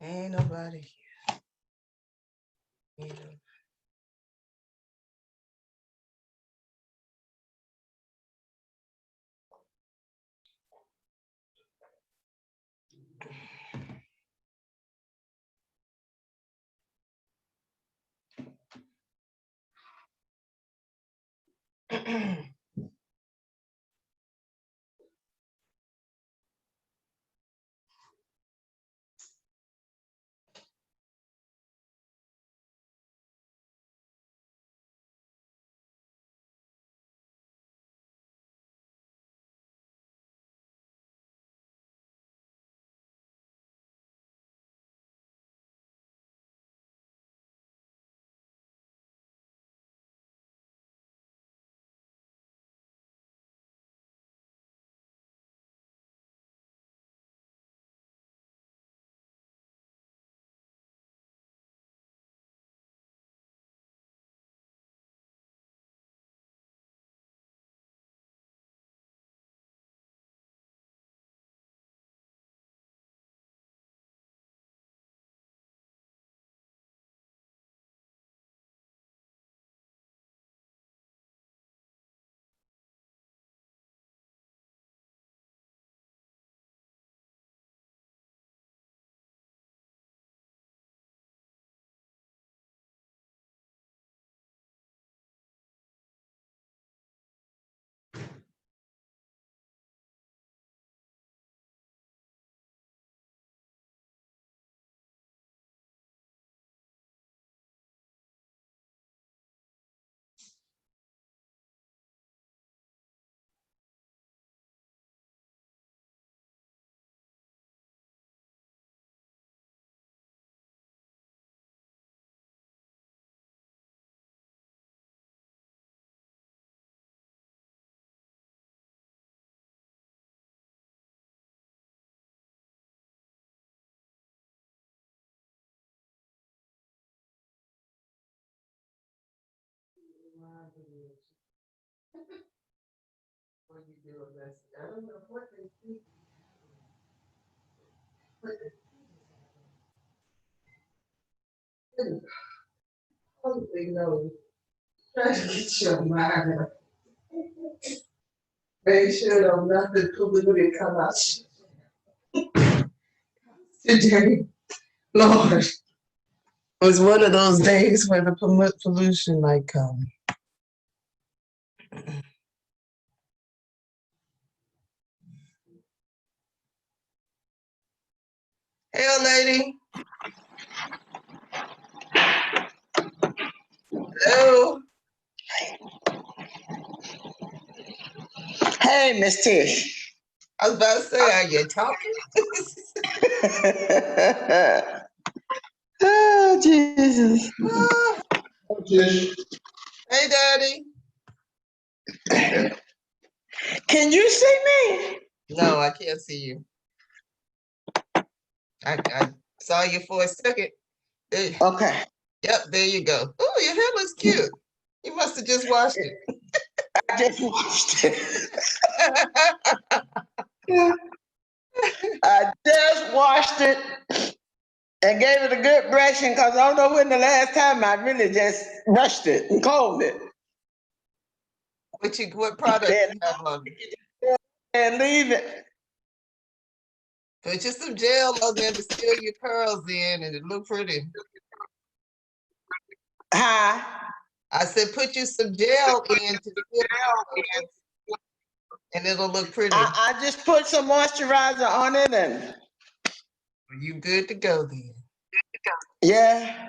Ain't nobody here. I don't know what they think. Probably know. Try to get your mind up. Make sure don't nothing polluted come out today. Lord, it was one of those days where the pollution might come. Hey, old lady. Hello. Hey, Miss Tish. I was about to say, are you talking? Oh, Jesus. Hey, Daddy. Can you see me? No, I can't see you. I saw you for a second. There- Okay. Yep, there you go. Oh, your hair looks cute. You must have just washed it. I just watched it. I just washed it and gave it a good brushing because I don't know when the last time I really just brushed it and combed it. What product Then you have on? and leave it. Put you some gel on there to seal your curls in and it look pretty. Hi. I said put you some gel in to seal curls and it'll look pretty. I just put some moisturizer on it and You good to go then. yeah.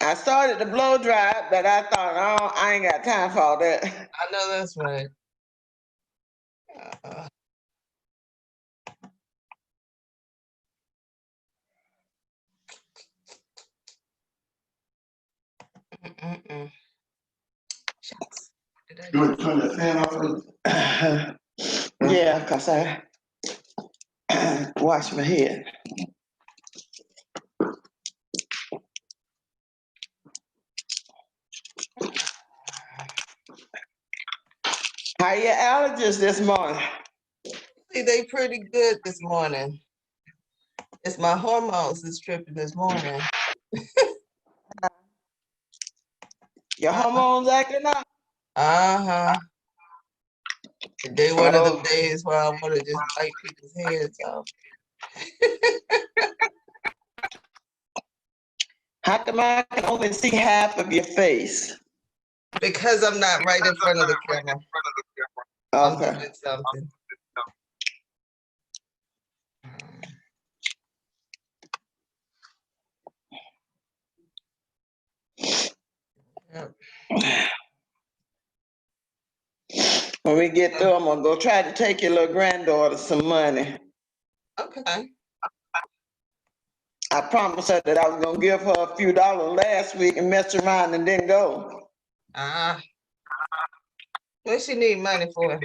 I started to blow dry it, but I thought, oh, I ain't got time for all that. I know that's right. Uh, mm-mm. Shucks. What did I You do? want to turn the fan off? Yeah, because I wash my head. How your allergies this morning? See, they pretty good this morning. It's my hormones that's tripping this morning. Your hormones acting up? Uh-huh. Today one of them days where I want to just bite people's heads off. How come I can only see half of your face? Because I'm not right in front of the camera. I'm Okay. doing something. Yep. When we get through, I'm gonna go try to take your little granddaughter some money. Okay. I promised her that I was gonna give her a few dollars last week and messed around and didn't go. What she need money for?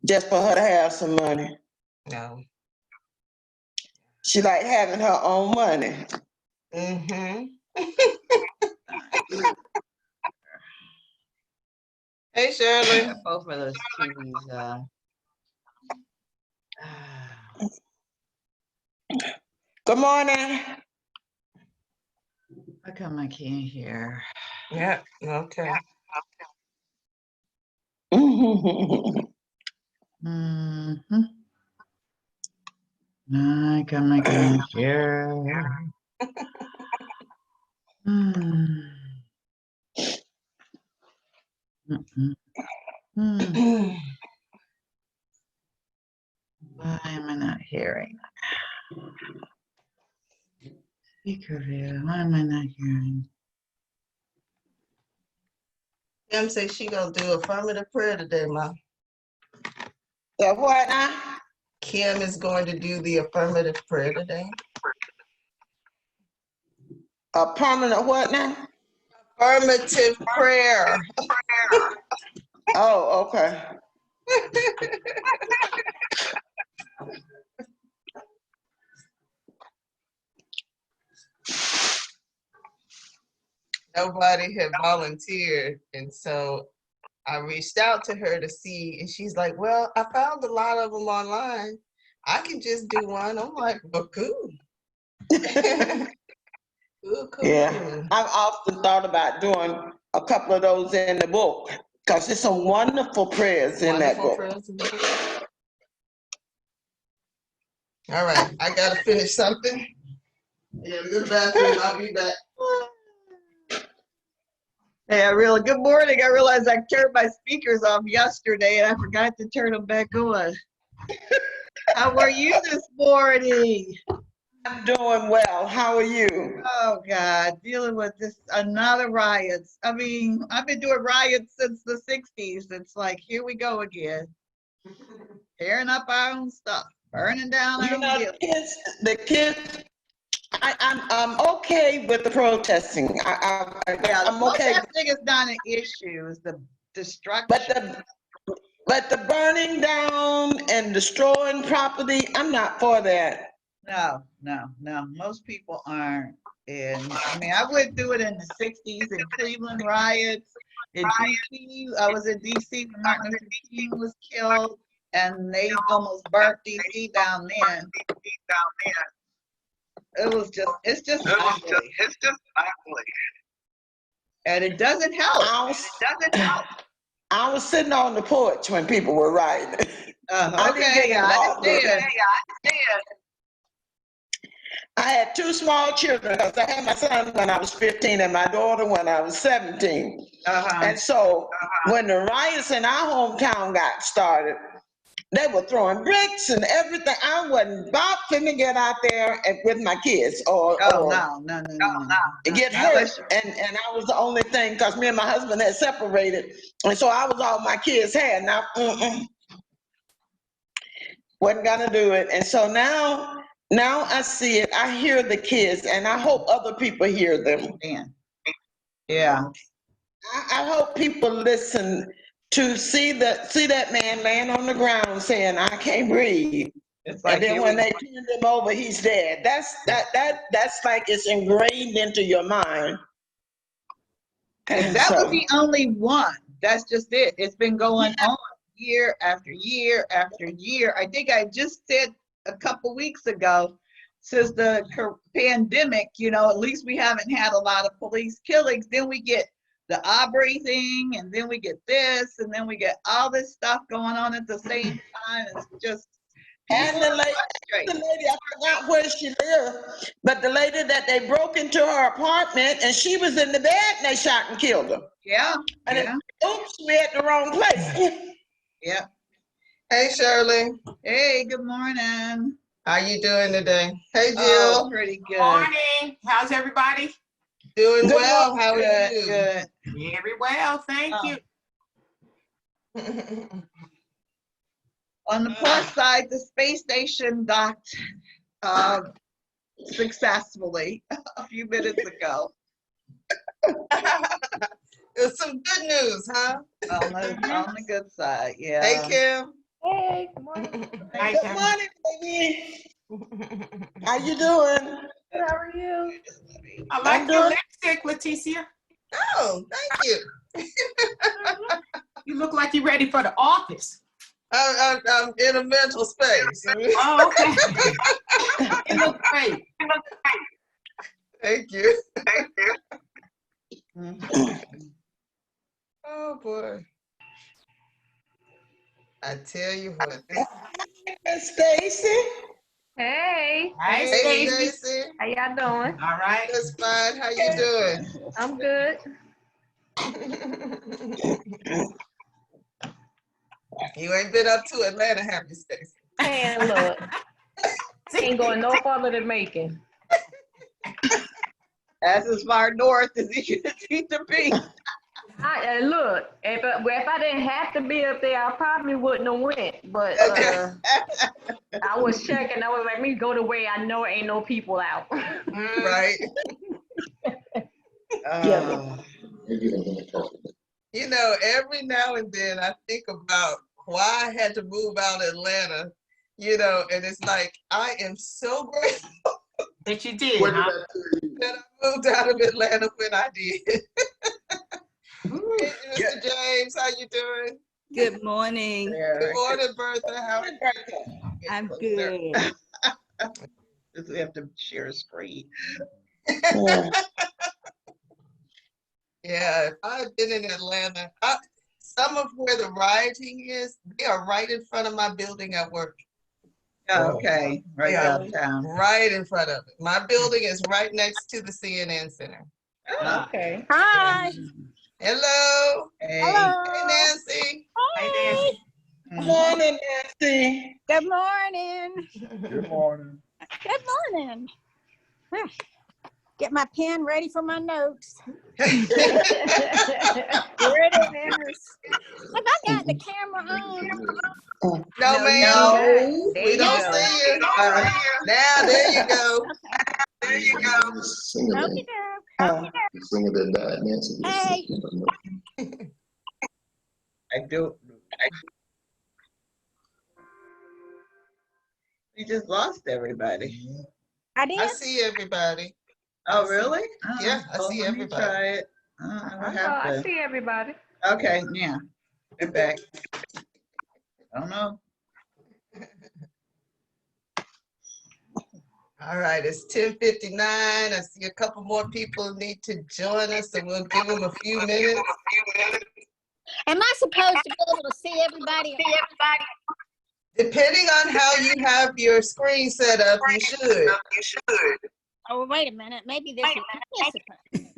Just for her to have some money. No. She like having her own money. Mm-hmm. Hey, Shirley. Both of those TVs. Good morning. How come I can't hear? Yeah, okay. Mm-hmm. How come I can't hear? Why am I not hearing? Speaker view. Why am I not hearing? Kim say she gonna do affirmative prayer today, Ma. The what now? Kim is going to do the affirmative prayer today. A permanent what now? Affirmative prayer. Oh, okay. Nobody had volunteered, and so I reached out to her to see, and she's like, well, I found a lot of them online. I can just do one. I'm like, well, cool. Cool. Yeah, I've often thought about doing a couple of those in the book because there's some wonderful prayers in that Wonderful book. prayers in the book. All right, I gotta finish something. Yeah, go to the bathroom. I'll be back. Hey, good morning. I realized I turned my speakers off yesterday and I forgot to turn them back on. How are you this morning? I'm doing well. How are you? Oh God, dealing with this another riots. I mean, I've been doing riots since the 60s. It's like, here we go again. Tearing up our own stuff, burning down our You own know, buildings. the kids. I'm okay with the protesting. Yeah, I'm okay. protesting is not an issue. It's the destruction. But the burning down and destroying property, I'm not for that. No. Most people aren't. And I mean, I went through it in the 60s in Cleveland riots. In DC, I was in DC when Martin Luther King was killed, and they almost burnt DC down then. It's just ugly. And it doesn't help. I was sitting on the porch when people were rioting. Okay, I understand. I had two small children because I had my son when I was 15 and my daughter when I was 17. And so when the riots in our hometown got started, they were throwing bricks and everything. I wasn't about to get out there and with my kids or No. get hurt. And I was the only thing because me and my husband had separated. And so I was all my kids had. Now, wasn't gonna do it. And so now I see it. I hear the kids, and I hope other people hear them. Yeah. I hope people listen to see that man laying on the ground saying, "I can't breathe." It's like, and then when they turned him over, he's dead. That's like it's ingrained into your mind. And that was the only one. that's just it. It's been going on year after year after year. I think I just said a couple weeks ago, since the pandemic, you know, at least we haven't had a lot of police killings. Then we get the Aubrey thing, and then we get this, and then we get all this stuff going on at the same time. It's just And the lady, I forgot where she lived, but the lady that they broke into her apartment and she was in the bed and they shot and killed her. Yeah. And Yeah. Oops, we at the wrong place. Yeah. Hey, Shirley. Hey, good morning. How you doing today? Hey, Jill. Oh, pretty good. Morning. How's everybody? Doing Good well. morning. How are Good, you? good. Very well, thank Oh. you. On the plus side, the space station docked successfully a few minutes ago. There's some good news, huh? On the good side, yeah. Hey, Kim. Hey, good morning. Hi, Good Kim. morning, baby. How you doing? Good, how are you? I like I'm your good. lipstick, Leticia. Oh, thank you. You look like you're ready for the office. I'm in a mental space. Oh, okay. You look great. Thank you. Mhm. Oh, boy. I tell you what. Miss Stacy. Hey, Hi, Hey, Stacy. Stacy. how y'all doing? All right. That's fine. How you doing? I'm good. You ain't been up to Atlanta, have you, Stacy? Hey, look, ain't going no farther than Macon. That's as far north as you need to be. Look, if I didn't have to be up there, I probably wouldn't have went. But I was checking. I was like, me go the way I know ain't no people out. Right. You know, every now and then I think about why I had to move out of Atlanta, you know, and it's like, I am so grateful That you did, huh? that I moved out of Atlanta when I did. Hey, Mr. James, how you doing? Good morning. Good morning, Bertha. How are you? I'm good. We have to share a screen. Yeah, if I had been in Atlanta, some of where the rioting is, they are right in front of my building at work. Okay, right Yeah. downtown. Right in front of it. My building is right next to the CNN Center. Okay. Hi. Hello. Hey. Hey, Nancy. Hi, Nancy. Good morning, Nancy. Good morning. Good morning. Good morning. Get my pen ready for my notes. Here it is. Have I got the camera on? No, ma'am. No. There We you don't go. see you. Now, there you go. There you go. Okie doke. Singer that died, Nancy. Hey. I do. We just lost everybody. I did? I see everybody. Oh, really? Yeah, I see let me everybody. try it. What I happened? see everybody. Okay, yeah. Get back. I don't know. All right, it's 10:59. I see a couple more people need to join us, so we'll give them a few minutes. Am I supposed to be able to see everybody? Depending on how you have your screen set up, you should. Oh, wait a minute. Maybe this is participants.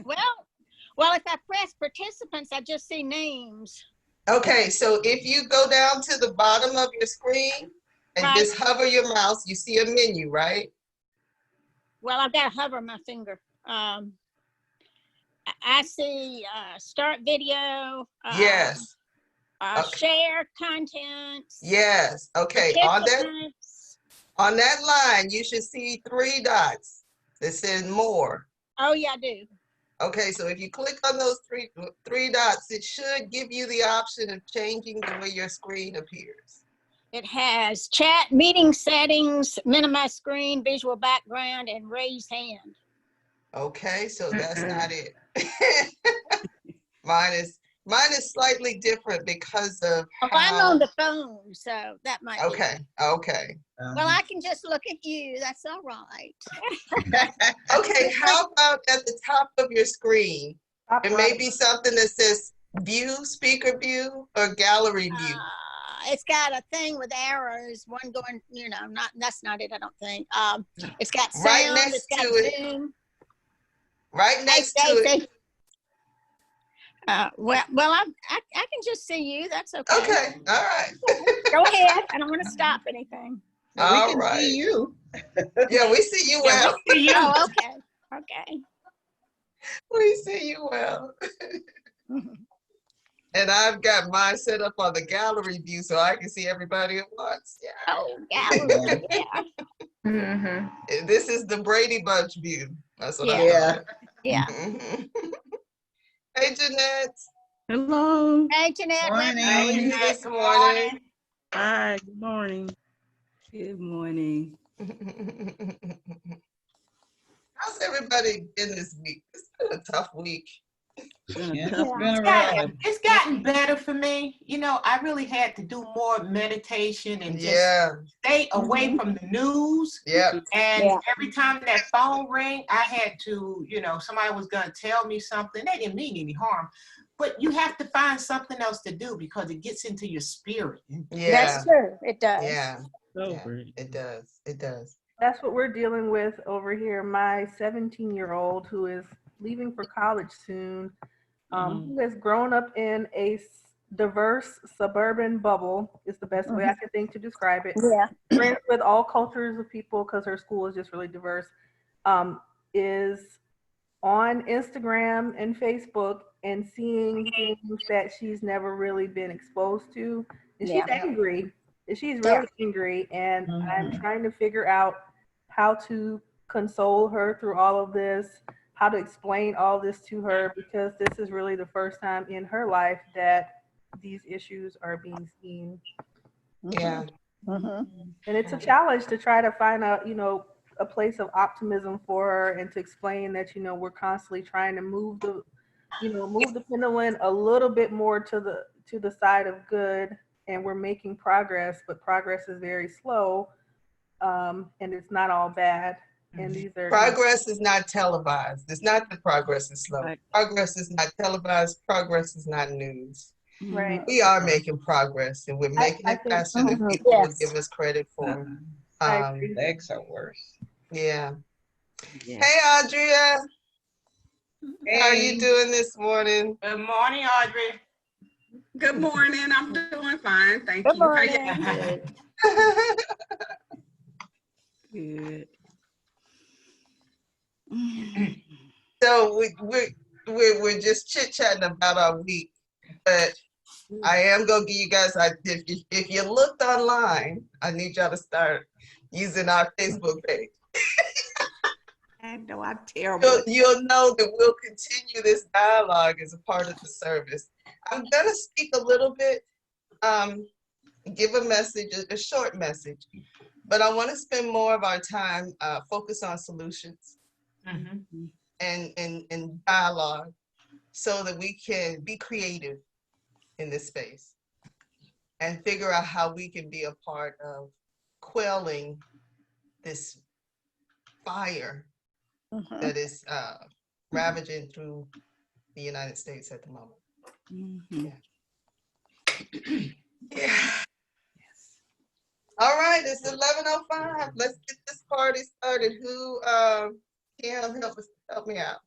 Well, if I press participants, I just see names. Okay, so if you go down to the bottom of your screen and Right. just hover your mouse, you see a menu, right? Well, I've got to hover my finger. I see start video. Yes, okay. Share content. yes. Okay, on that line, you should see 3 dots that says more. Oh, yeah, I do. Okay, so if you click on those three dots, it should give you the option of changing the way your screen appears. It has chat, meeting settings, minimize screen, visual background, and raise hand. Mine is slightly different because of Oh, I'm how. on the phone, so that might be. Okay, okay. Well, I can just look at you. That's all right. Okay, how about at the top of your screen? Top There may right. be something that says view, speaker view, or gallery view. It's got a thing with arrows, one going, that's not it, I don't think. It's got sound, Right next it's got to it. Zoom. Right Hey, next to it. Stacy. Well, I can just see you. That's okay. Okay, all right. Go ahead. I don't want to stop anything. We All can right. see you. Yeah, we see you Yeah, well. we see you. Oh, okay. Okay. We see you well. And I've got mine set up on the gallery view so I can see everybody at once. Yeah. Oh, gallery. Yeah. Mm-hmm. This is the Brady Bunch view. That's what I Yeah. call it. Yeah. Mhm. Hey, Jeanette. Hello. Hey, Jeanette. Morning. How are you Good this morning? Hi. Good morning. Good morning. How's everybody been this week? It's been a tough week. Been a Yeah, tough it's been a It's ride. gotten better for me. I really had to do more meditation and just Yeah, stay away from the news. yeah. And Yeah. every time that phone rang, I had to, somebody was going to tell me something. They didn't mean any harm, but you have to find something else to do because it gets into your spirit. Yeah, That's true. It does. yeah, So yeah. great. It does. It does. That's what we're dealing with over here. My 17-year-old who is leaving for college soon, who has grown up in a diverse suburban bubble, is the best way I can think to describe it. Yeah. Friends with all cultures of people because her school is just really diverse, is on Instagram and Facebook and seeing things that she's never really been exposed to. And she's Yeah. angry. She's really angry. And I'm trying to figure out how to console her through all of this, how to explain all this to her, because this is really the first time in her life that these issues are being seen. Yeah. Mm-hmm. And it's a challenge to try to find a place of optimism for her and to explain that, we're constantly trying to move the pendulum a little bit more to the side of good, and we're making progress, but progress is very slow, and it's not all bad. And these are Progress is not televised. It's not that progress is slow. Right. Progress is not televised. Progress is not news. right. We are making progress, and we're making I it think- faster than people Yes. would give us credit for. I agree. Legs are worse. Yeah. Yeah. Hey, Audria. How are you Hey. doing this morning? Good morning, Audrey. Good morning. I'm doing fine. Thank Good you. How morning. Good. So we're just chit-chatting about our week, but I am gonna give you guys, if you looked online, I need y'all to start using our Facebook page. I know I'm terrible. You'll know that we'll continue this dialogue as a part of the service. I'm gonna speak a little bit, give a message, a short message, but I want to spend more of our time focus on solutions and dialogue, so that we can be creative in this space and figure out how we can be a part of quelling this fire that is ravaging through the United States at the moment. Yeah. All right, it's 11:05. Let's get this party started. Who can help me out?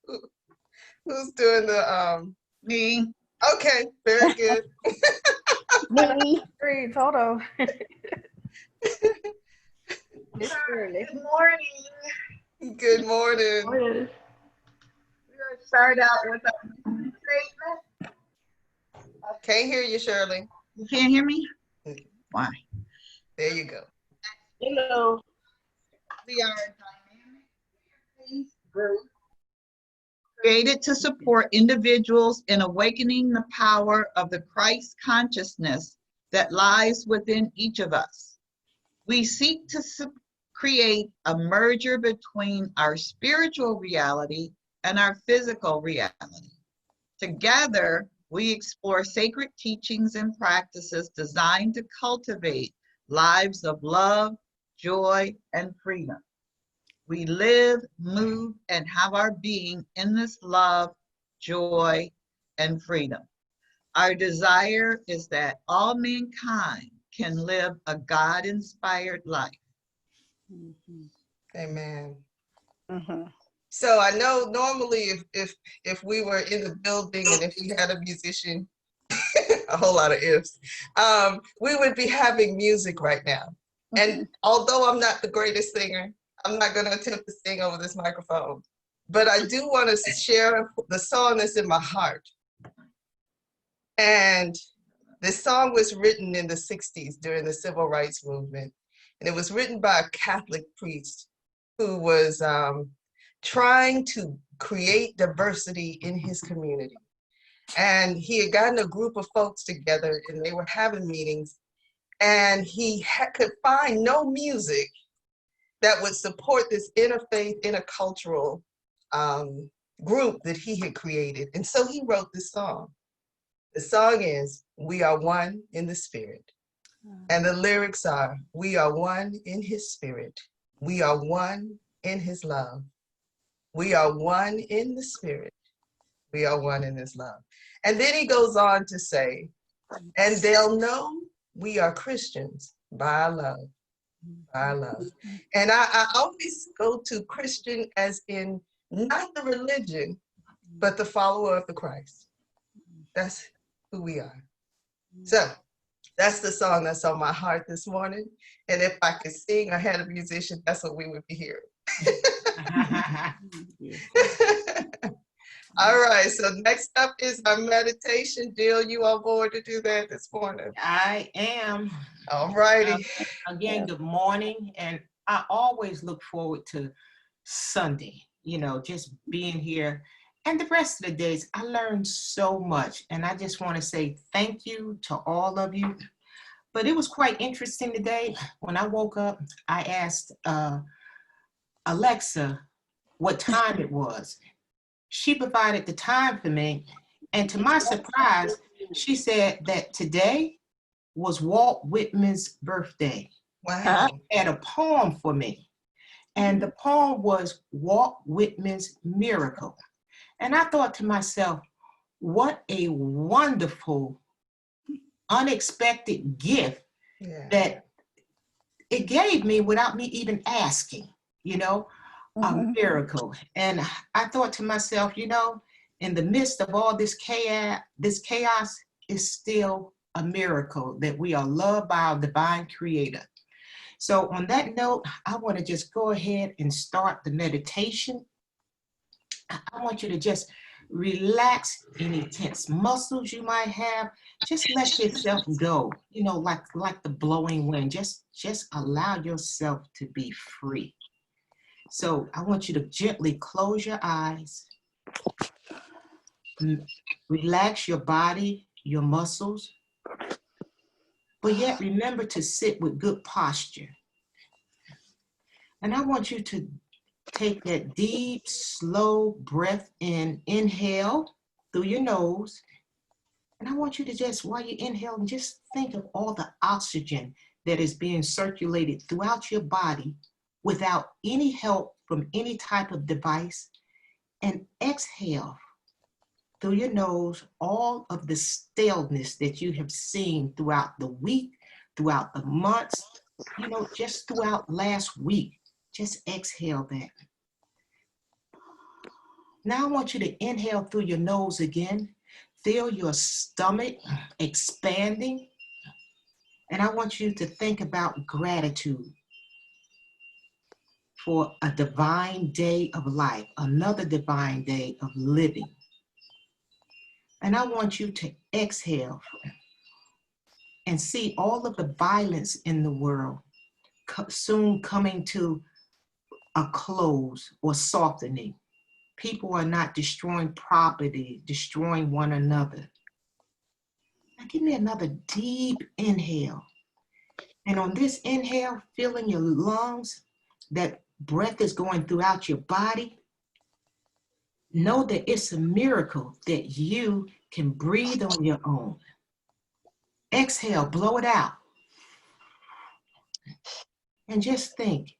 Who's doing the Me. Okay, very good. Me. Great, hold on. It's early. Good morning. Good morning. We're going to start out with a statement. Can't hear you, Shirley. You can't hear me? Why? There you go. Hello. We are a dynamic group created to support individuals in awakening the power of the Christ consciousness that lies within each of us. We seek to create a merger between our spiritual reality and our physical reality. Together, We explore sacred teachings and practices designed to cultivate lives of love, joy, and freedom. We live, move, and have our being in this love, joy, and freedom. Our desire is that all mankind can live a God-inspired life. Amen. Mhm. So I know normally if we were in the building and if we had a musician, a whole lot of ifs, we would be having music right now. And although I'm not the greatest singer, I'm not going to attempt to sing over this microphone. But I do want to share the song that's in my heart. And this song was written in the 60s during the Civil Rights Movement. And it was written by a Catholic priest who was trying to create diversity in his community. And he had gotten a group of folks together and they were having meetings, and he could find no music that would support this interfaith, intercultural group that he had created. And so he wrote this song. The song is, "We are one in the spirit." And the lyrics are, "We are one in his spirit. We are one in his love. We are one in the spirit. We are one in his love." And then he goes on to say, "And they'll know we are Christians by our love, by our love." And I always go to Christian as in not the religion, but the follower of the Christ. That's who we are. So that's the song that's on my heart this morning. And if I could sing or had a musician, that's what we would be hearing. All right, so next up is our meditation. Jill, you on board to do that this morning? I am. All righty. Again, good morning. And I always look forward to Sunday, you know, just being here. And the rest of the days, I learned so much. And I just want to say thank you to all of you. But it was quite interesting today. When I woke up, I asked Alexa what time it was. She provided the time for me. And to my surprise, she said that today was Walt Whitman's birthday. Wow. She had a poem for me. And the poem was Walt Whitman's Miracle. And I thought to myself, what a wonderful, unexpected gift that it gave me without me even asking, you know, a miracle. And I thought to myself, you know, in the midst of all this chaos is still a miracle that we are loved by our divine creator. So on that note, I want to just go ahead and start the meditation. I want you to just relax any tense muscles you might have. Just let yourself go, you know, like the blowing wind. Just allow yourself to be free. So I want you to gently close your eyes, relax your body, your muscles, but yet remember to sit with good posture. And I want you to take that deep, slow breath in, inhale through your nose. And I want you to just, while you inhale, and just think of all the oxygen that is being circulated throughout your body without any help from any type of device. And exhale through your nose all of the staleness that you have seen throughout the week, throughout the months, you know, just throughout last week. Just exhale that. Now I want you to inhale through your nose again. Feel your stomach expanding. And I want you to think about gratitude for a divine day of life, another divine day of living. And I want you to exhale and see all of the violence in the world soon coming to a close or softening. People are not destroying property, destroying one another. Now give me another deep inhale. And on this inhale, feel in your lungs, that breath is going throughout your body. know that it's a miracle that you can breathe on your own. Exhale, blow it out. And just think,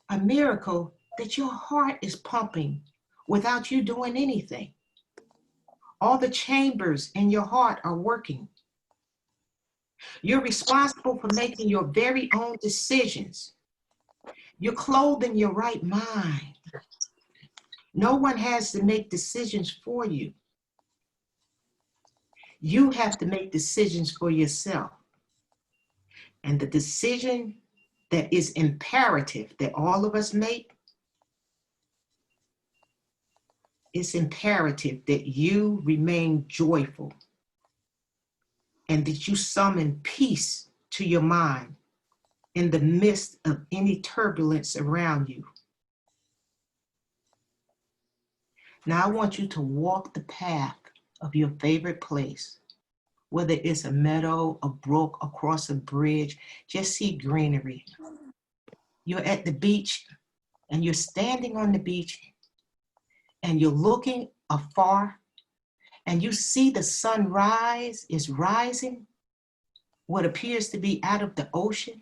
a miracle that your heart is pumping without you doing anything. All the chambers in your heart are working. You're responsible for making your very own decisions. You're clothed in your right mind. No one has to make decisions for you. You have to make decisions for yourself. And the decision that is imperative that all of us make, it's imperative that you remain joyful and that you summon peace to your mind in the midst of any turbulence around you. Now I want you to walk the path of your favorite place, whether it's a meadow, a brook, across a bridge, just see greenery. You're at the beach and you're standing on the beach and you're looking afar and you see the sunrise is rising, what appears to be out of the ocean.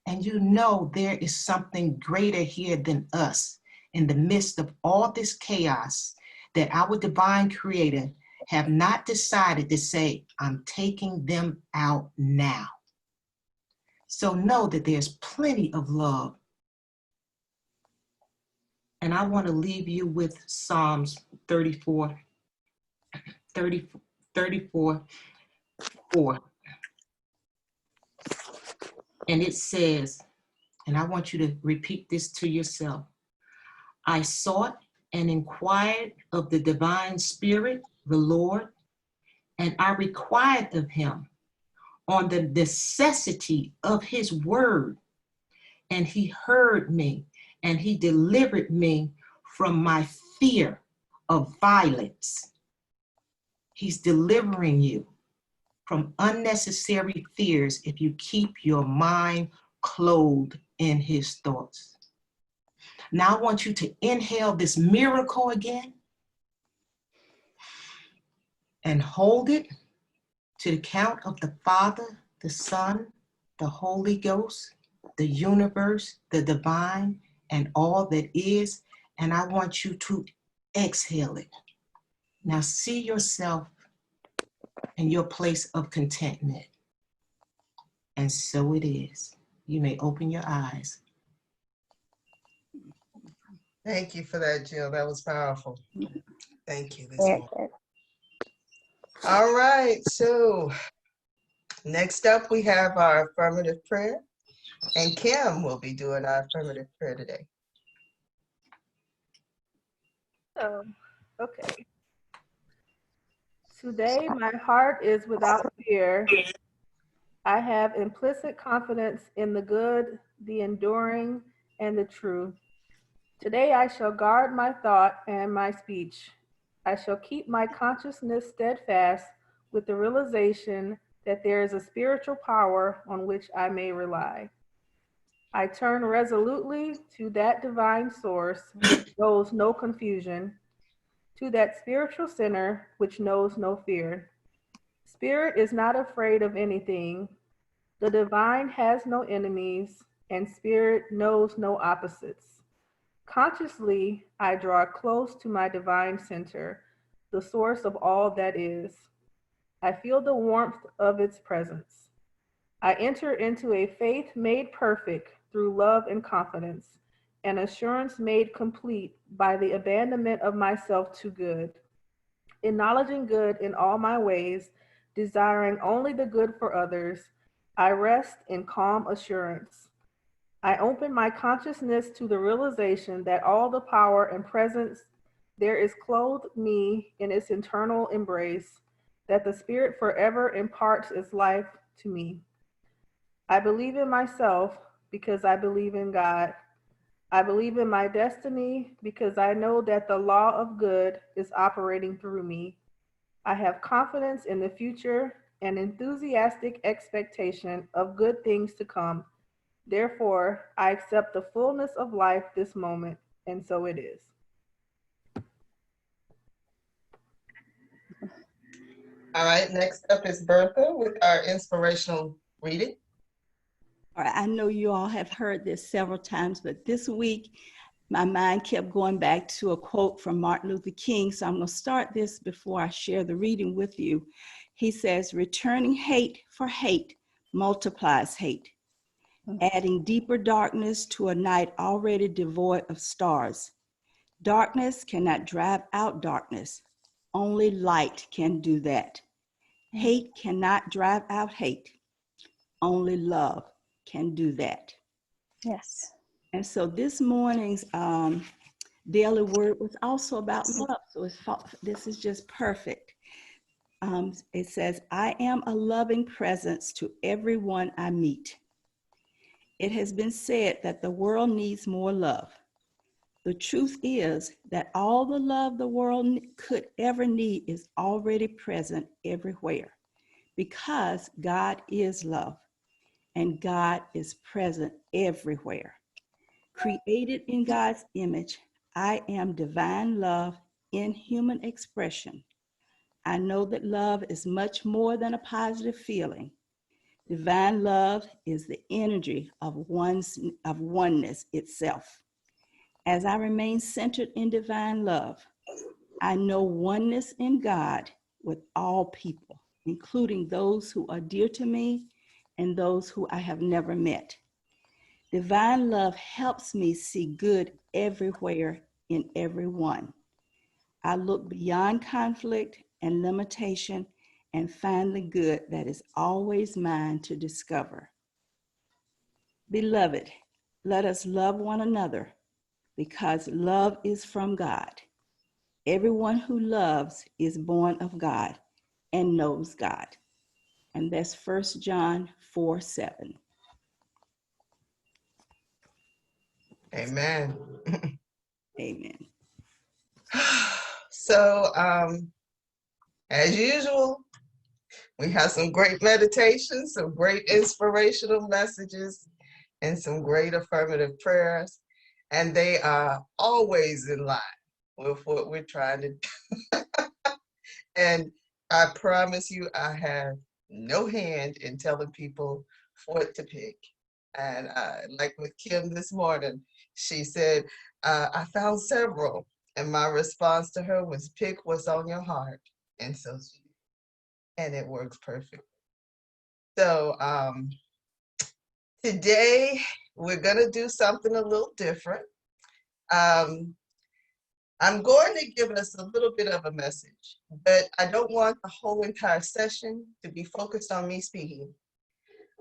And you know there is something greater here than us in the midst of all this chaos, that our divine creator have not decided to say, I'm taking them out now. So know that there's plenty of love. And I want to leave you with Psalms 34, 4. And it says, and I want you to repeat this to yourself. I sought and inquired of the divine spirit, the Lord, and I required of him on the necessity of his word. And he heard me and he delivered me from my fear of violence. He's delivering you from unnecessary fears if you keep your mind clothed in his thoughts. Now I want you to inhale this miracle again and hold it to the count of the Father, the Son, the Holy Ghost, the universe, the divine, and all that is. And I want you to exhale it. Now see yourself in your place of contentment. And so it is. You may open your eyes. Thank you for that, Jill. That was powerful. Thank you. Very good. All right, so next up we have our affirmative prayer, and Kim will be doing our affirmative prayer today. Okay. Today, my heart is without fear. I have implicit confidence in the good, the enduring, and the true. Today, I shall guard my thought and my speech. I shall keep my consciousness steadfast with the realization that there is a spiritual power on which I may rely. I turn resolutely to that divine source which knows no confusion, to that spiritual center which knows no fear. Spirit is not afraid of anything. The divine has no enemies, and spirit knows no opposites. Consciously, I draw close to my divine center, the source of all that is. I feel the warmth of its presence. I enter into a faith made perfect through love and confidence, an assurance made complete by the abandonment of myself to good. Acknowledging good in all my ways, desiring only the good for others, I rest in calm assurance. I open my consciousness to the realization that all the power and presence there is clothed me in its internal embrace, that the Spirit forever imparts its life to me. I believe in myself because I believe in God. I believe in my destiny because I know that the law of good is operating through me. I have confidence in the future and enthusiastic expectation of good things to come. Therefore, I accept the fullness of life this moment, and so it is. All right, next up is Bertha with our inspirational reading. All right, I know you all have heard this several times, but this week my mind kept going back to a quote from Martin Luther King. So I'm going to start this before I share the reading with you. He says, returning hate for hate multiplies hate, adding deeper darkness to a night already devoid of stars. Darkness cannot drive out darkness. Only light can do that. Hate cannot drive out hate. Only love can do that. Yes. And so this morning's daily word was also about love. So this is just perfect. It says, I am a loving presence to everyone I meet. It has been said that the world needs more love. The truth is that all the love the world could ever need is already present everywhere, because God is love and God is present everywhere. Created in God's image, I am divine love in human expression. I know that love is much more than a positive feeling. Divine love is the energy of oneness itself. As I remain centered in divine love, I know oneness in God with all people, including those who are dear to me and those who I have never met. Divine love helps me see good everywhere in everyone. I look beyond conflict and limitation and find the good that is always mine to discover. Beloved, let us love one another because love is from God. Everyone who loves is born of God and knows God. And that's 1 John 4:7. Amen. Amen. So, as usual, we have some great meditations, some great inspirational messages, and some great affirmative prayers. And they are always in line with what we're trying to do. And I promise you, I have no hand in telling people what to pick. And like with Kim this morning, she said, I found several. And my response to her was, pick what's on your heart. And so she did. And it works perfect. So today we're going to do something a little different. I'm going to give us a little bit of a message, but I don't want the whole entire session to be focused on me speaking.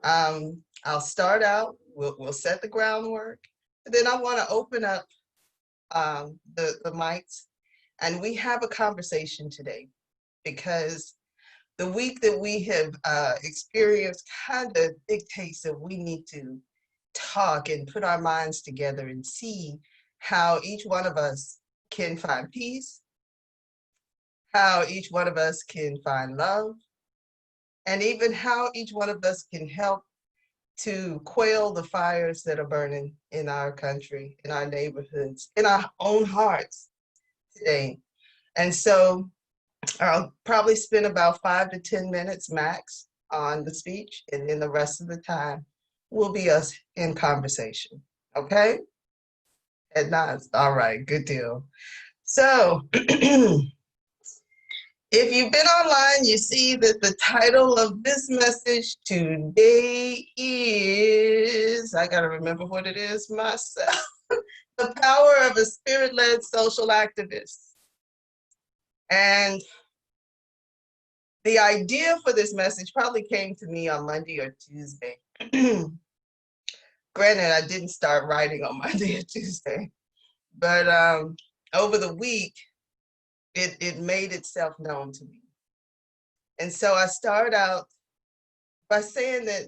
I'll start out, we'll set the groundwork, and then I want to open up the mics, and we have a conversation today, because the week that we have experienced kind of dictates that we need to talk and put our minds together and see how each one of us can find peace, how each one of us can find love, and even how each one of us can help to quell the fires that are burning in our country, in our neighborhoods, in our own hearts today. And so I'll probably spend about 5 to 10 minutes max on the speech, and then the rest of the time will be us in conversation, okay? And nods, all right, good deal. So, if you've been online, you see that the title of this message today is, I gotta remember what it is myself, The Power of a Spirit-Led Social Activist. And the idea for this message probably came to me on Monday or Tuesday. Granted, I didn't start writing on Monday or Tuesday, but over the week, it made itself known to me. And so I start out by saying that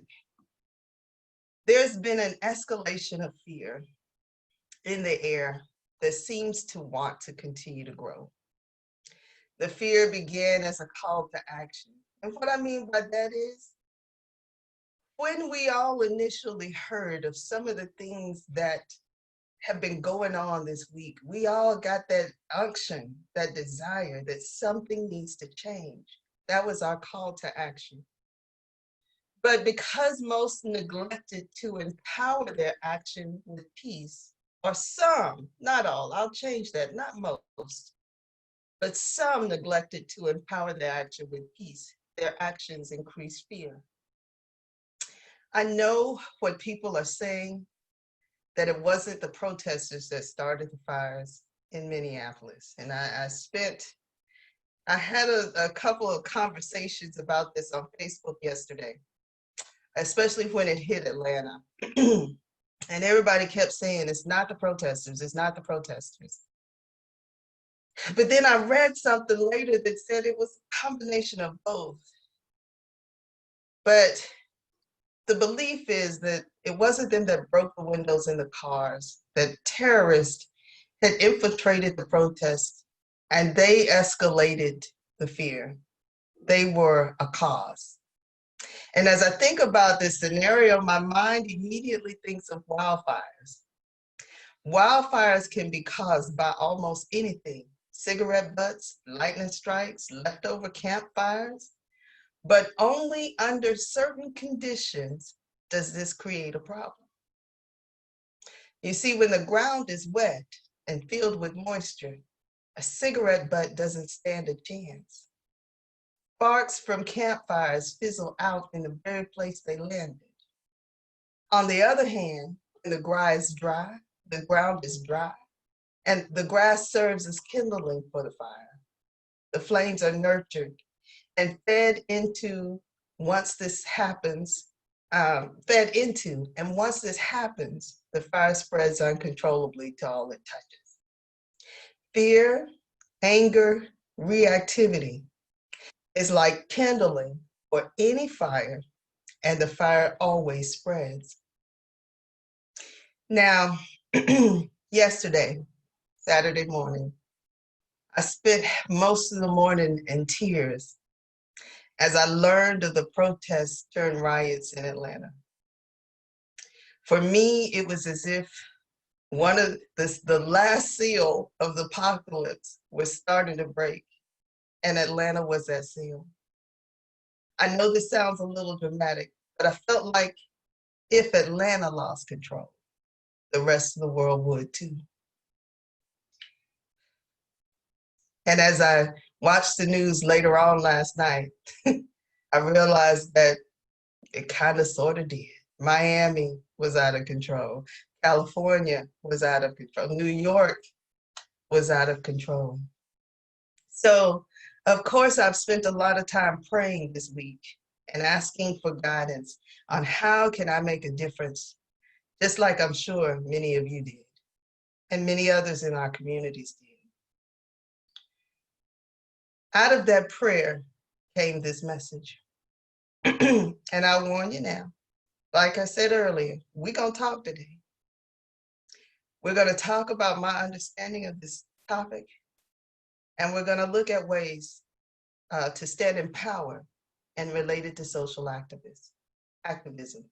there's been an escalation of fear in the air that seems to want to continue to grow. The fear began as a call to action. And what I mean by that is, when we all initially heard of some of the things that have been going on this week, we all got that unction, that desire that something needs to change. That was our call to action. But because most neglected to empower their action with peace, or some, not all, I'll change that, not most, but some neglected to empower their action with peace, their actions increase fear. I know what people are saying, that it wasn't the protesters that started the fires in Minneapolis. And I had a couple of conversations about this on Facebook yesterday, especially when it hit Atlanta. And everybody kept saying, it's not the protesters, it's not the protesters. But then I read something later that said it was a combination of both. But the belief is that it wasn't them that broke the windows in the cars, that terrorists had infiltrated the protests and they escalated the fear. They were a cause. And as I think about this scenario, my mind immediately thinks of wildfires. Wildfires can be caused by almost anything: cigarette butts, lightning strikes, leftover campfires. But only under certain conditions does this create a problem. You see, when the ground is wet and filled with moisture, a cigarette butt doesn't stand a chance. Sparks from campfires fizzle out in the very place they landed. On the other hand, when the ground is dry, and the grass serves as kindling for the fire, the flames are nurtured and fed into, and once this happens, the fire spreads uncontrollably to all it touches. Fear, anger, reactivity is like kindling for any fire, and the fire always spreads. Now, yesterday, Saturday morning, I spent most of the morning in tears as I learned of the protests turned riots in Atlanta. For me, it was as if the last seal of the apocalypse was starting to break, and Atlanta was that seal. I know this sounds a little dramatic, but I felt like if Atlanta lost control, the rest of the world would too. And as I watched the news later on last night, I realized that it kind of sort of did. Miami was out of control. California was out of control. New York was out of control. So, of course, I've spent a lot of time praying this week and asking for guidance on how can I make a difference, just like I'm sure many of you did, and many others in our communities did. Out of that prayer came this message. And I warn you now, like I said earlier, we're going to talk today. We're going to talk about my understanding of this topic, and we're going to look at ways to stand in power and related to social activism.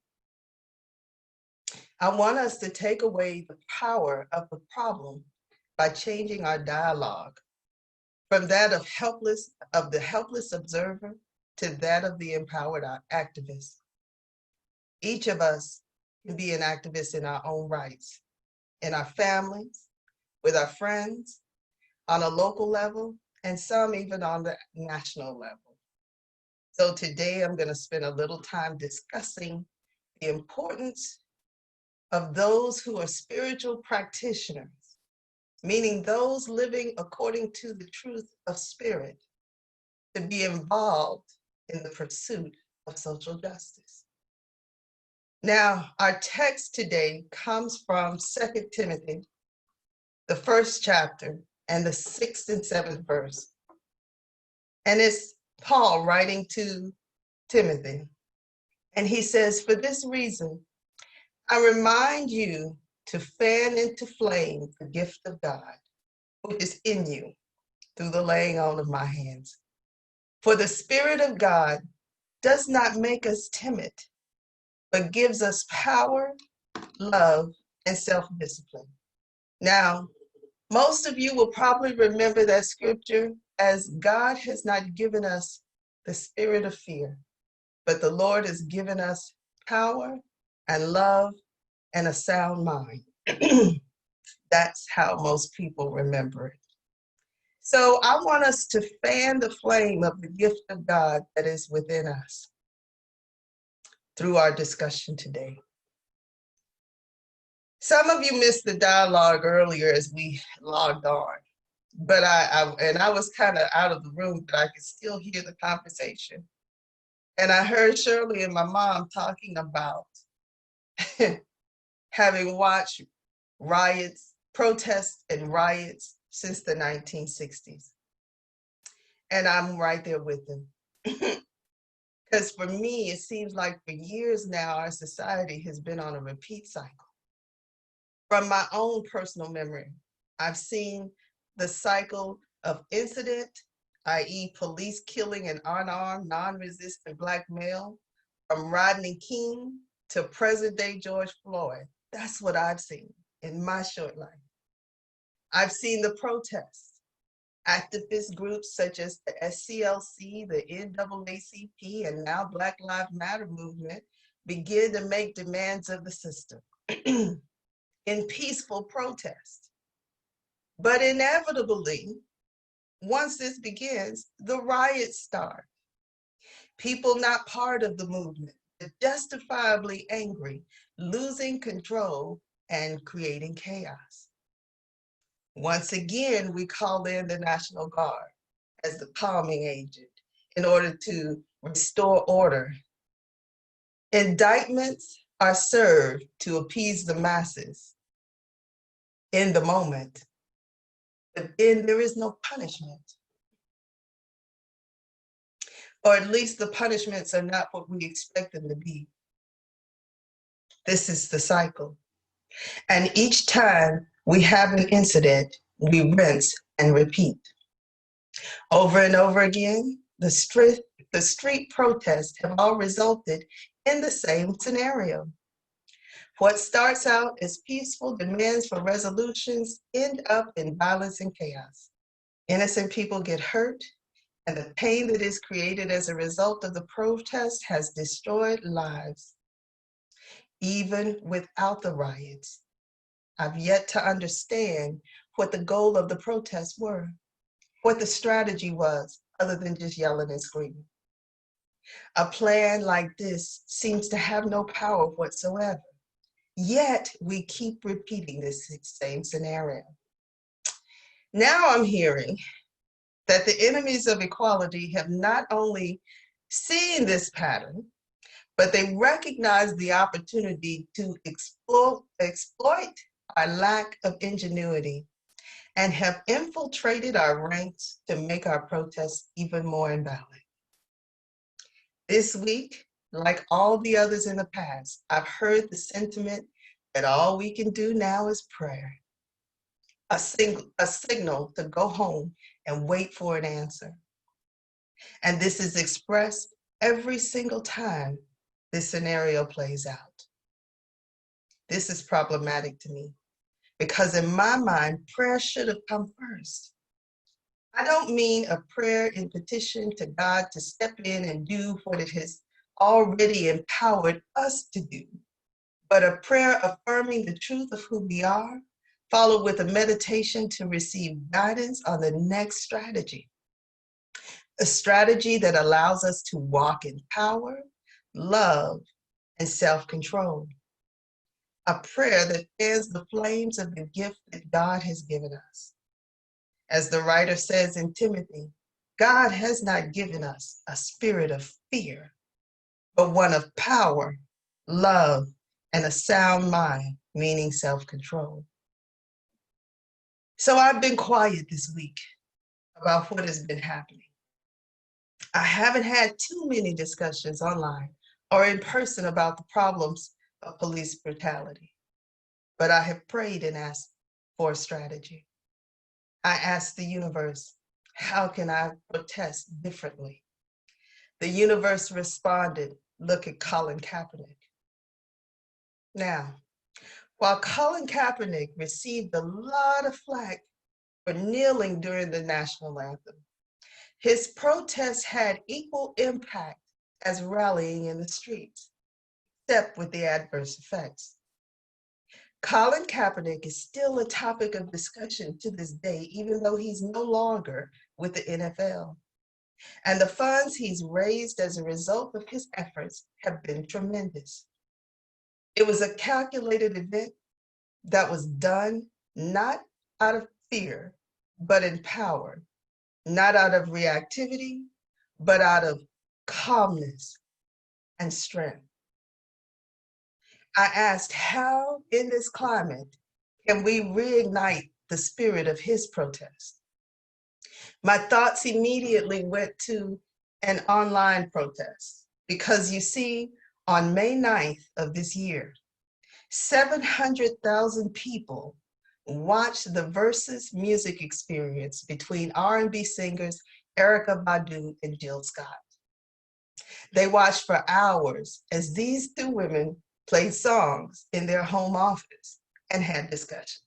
I want us to take away the power of the problem by changing our dialogue from that of the helpless observer to that of the empowered activist. Each of us can be an activist in our own rights, in our families, with our friends, on a local level, and some even on the national level. So today I'm going to spend a little time discussing the importance of those who are spiritual practitioners, meaning those living according to the truth of spirit, to be involved in the pursuit of social justice. Now, our text today comes from 2 Timothy, the 1st chapter, and the 6th and 7th verse. And it's Paul writing to Timothy. And he says, "For this reason, I remind you to fan into flame the gift of God, which is in you through the laying on of my hands. For the Spirit of God does not make us timid, but gives us power, love, and self-discipline." Now, most of you will probably remember that scripture as God has not given us the spirit of fear, but the Lord has given us power and love and a sound mind. That's how most people remember it. So I want us to fan the flame of the gift of God that is within us through our discussion today. Some of you missed the dialogue earlier as we logged on, but I was kind of out of the room, but I could still hear the conversation. And I heard Shirley and my mom talking about having watched riots, protests and riots since the 1960s. And I'm right there with them. Because for me, it seems like for years now, our society has been on a repeat cycle. From my own personal memory, I've seen the cycle of incident, i.e. police killing an unarmed, non-resistant Black male, from Rodney King to present day George Floyd. That's what I've seen in my short life. I've seen the protests, activist groups such as the SCLC, the NAACP, and now Black Lives Matter movement begin to make demands of the system in peaceful protest. But inevitably, once this begins, the riots start. People not part of the movement, justifiably angry, losing control and creating chaos. Once again, we call in the National Guard as the calming agent in order to restore order. Indictments are served to appease the masses in the moment, but then there is no punishment. Or at least the punishments are not what we expect them to be. This is the cycle. And each time we have an incident, we rinse and repeat. Over and over again, the street protests have all resulted in the same scenario. What starts out as peaceful demands for resolutions end up in violence and chaos. Innocent people get hurt, and the pain that is created as a result of the protest has destroyed lives. Even without the riots, I've yet to understand what the goal of the protests were, what the strategy was, other than just yelling and screaming. A plan like this seems to have no power whatsoever, yet we keep repeating this same scenario. Now I'm hearing that the enemies of equality have not only seen this pattern, but they recognize the opportunity to exploit our lack of ingenuity and have infiltrated our ranks to make our protests even more invalid. This week, like all the others in the past, I've heard the sentiment that all we can do now is prayer, a signal to go home and wait for an answer. And this is expressed every single time this scenario plays out. This is problematic to me because in my mind, prayer should have come first. I don't mean a prayer in petition to God to step in and do what it has already empowered us to do, but a prayer affirming the truth of who we are, followed with a meditation to receive guidance on the next strategy. A strategy that allows us to walk in power, love, and self-control. A prayer that fans the flames of the gift that God has given us. As the writer says in Timothy, God has not given us a spirit of fear, but one of power, love, and a sound mind, meaning self-control. So I've been quiet this week about what has been happening. I haven't had too many discussions online or in person about the problems of police brutality, but I have prayed and asked for a strategy. I asked the universe, how can I protest differently? The universe responded, look at Colin Kaepernick. Now, while Colin Kaepernick received a lot of flack for kneeling during the national anthem, His protests had equal impact as rallying in the streets, except with the adverse effects. Colin Kaepernick is still a topic of discussion to this day, even though he's no longer with the NFL. And the funds he's raised as a result of his efforts have been tremendous. It was a calculated event that was done not out of fear, but empowered, not out of reactivity, but out of calmness and strength. I asked, how in this climate can we reignite the spirit of his protest? My thoughts immediately went to an online protest because you see, on May 9th of this year, 700,000 people watched the Versus music experience between R&B singers Erykah Badu and Jill Scott. They watched for hours as these two women played songs in their home office and had discussions.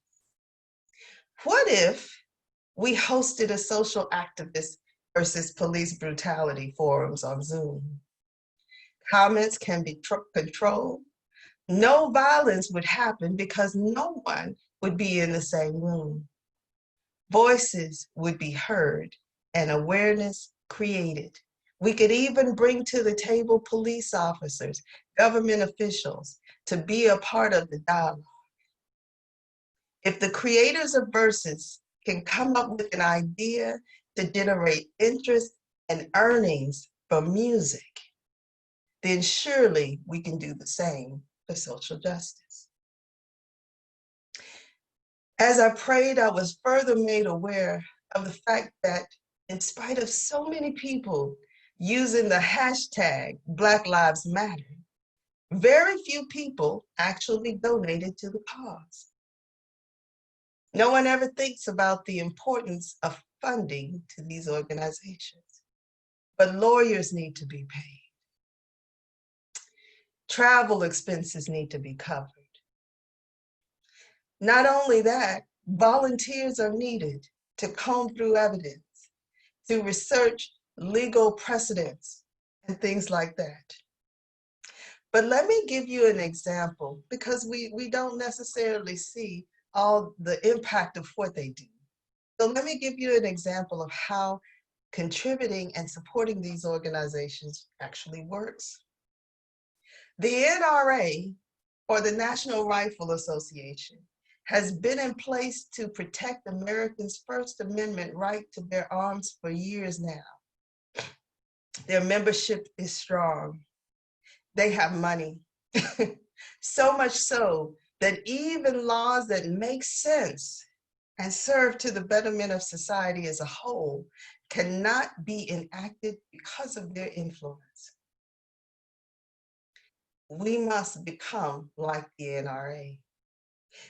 What if we hosted a social activist versus police brutality forums on Zoom? Comments can be controlled. No violence would happen because no one would be in the same room. Voices would be heard and awareness created. We could even bring to the table police officers, government officials to be a part of the dialogue. If the creators of Versus can come up with an idea to generate interest and earnings from music, then surely we can do the same for social justice. As I prayed, I was further made aware of the fact that in spite of so many people using the hashtag Black Lives Matter, very few people actually donated to the cause. No one ever thinks about the importance of funding to these organizations, but lawyers need to be paid. Travel expenses need to be covered. Not only that, volunteers are needed to comb through evidence, to research legal precedents and things like that. But let me give you an example because we don't necessarily see all the impact of what they do. So let me give you an example of how contributing and supporting these organizations actually works. The NRA, or the National Rifle Association, has been in place to protect Americans' First Amendment right to bear arms for years now. Their membership is strong. They have money. So much so that even laws that make sense and serve to the betterment of society as a whole cannot be enacted because of their influence. We must become like the NRA.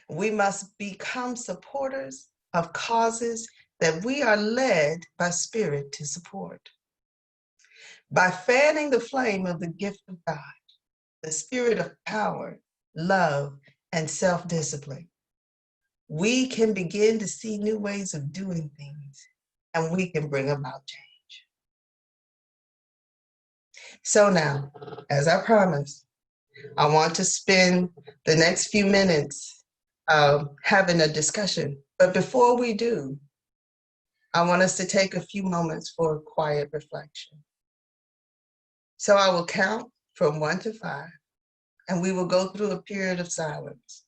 We must become supporters of causes that we are led by spirit to support. By fanning the flame of the gift of God, the spirit of power, love, and self-discipline, we can begin to see new ways of doing things, and we can bring about change. So now, as I promised, I want to spend the next few minutes having a discussion. But before we do, I want us to take a few moments for quiet reflection. So I will count from 1 to 5, and we will go through a period of silence.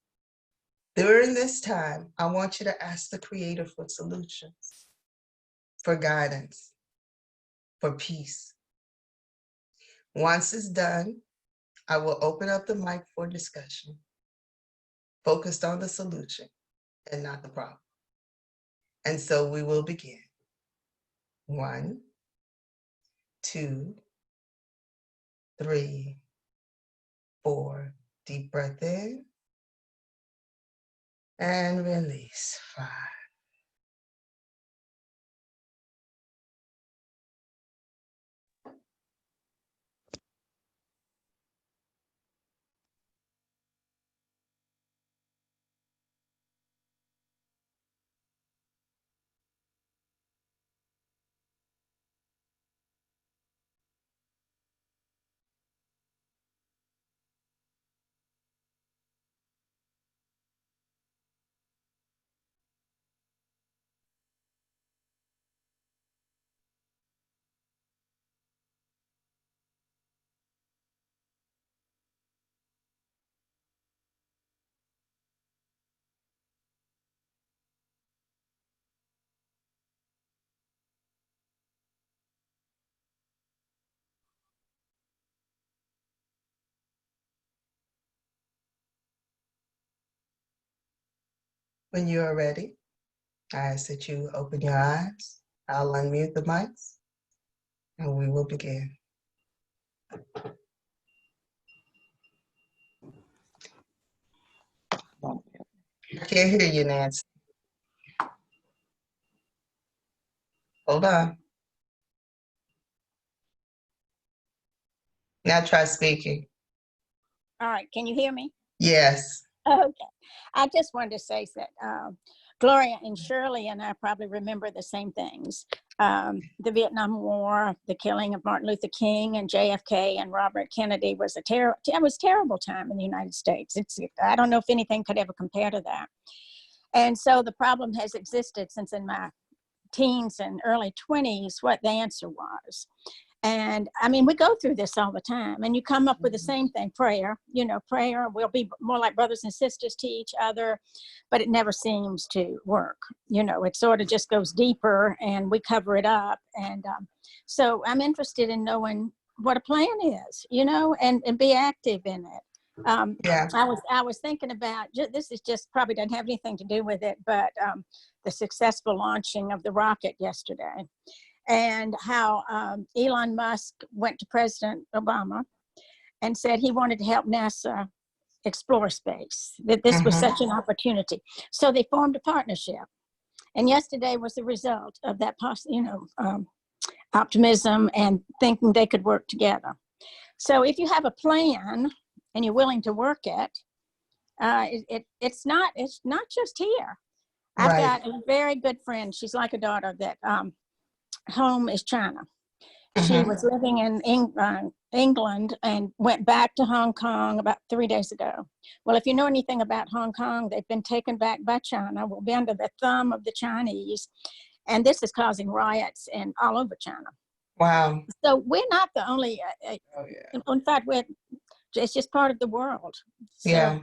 During this time, I want you to ask the Creator for solutions, for guidance, for peace. Once it's done, I will open up the mic for discussion, focused on the solution and not the problem. And so we will begin. 1, 2, 3, 4. Deep breath in and release. 5. When you are ready, I ask that you open your eyes. I'll unmute the mics and we will begin. I can't hear you, Nancy. Hold on. Now try speaking. All right, can you hear me? Yes. Okay. I just wanted to say that Gloria and Shirley and I probably remember the same things. The Vietnam War, the killing of Martin Luther King and JFK and Robert Kennedy was it was a terrible time in the United States. I don't know if anything could ever compare to that. And so the problem has existed since in my teens and early 20s, what the answer was. And I mean, we go through this all the time and you come up with the same thing, prayer, prayer, we'll be more like brothers and sisters to each other, but it never seems to work. It sort of just goes deeper and we cover it up. And so I'm interested in knowing what a plan is, and be active in it. Yeah. I was thinking about, this is just probably doesn't have anything to do with it, but the successful launching of the rocket yesterday. And how Elon Musk went to President Obama and said he wanted to help NASA explore space, that this was such an opportunity. So they formed a partnership. And yesterday was the result of that, optimism and thinking they could work together. So if you have a plan and you're willing to work it, it's not just here. I've got a very good friend. She's like a daughter that home is China. She was living in England and went back to Hong Kong about 3 days ago. Well, if you know anything about Hong Kong, they've been taken back by China, will be under the thumb of the Chinese. And this is causing riots all over China. Wow. So we're not the only, in fact, it's just part of the world. So yeah.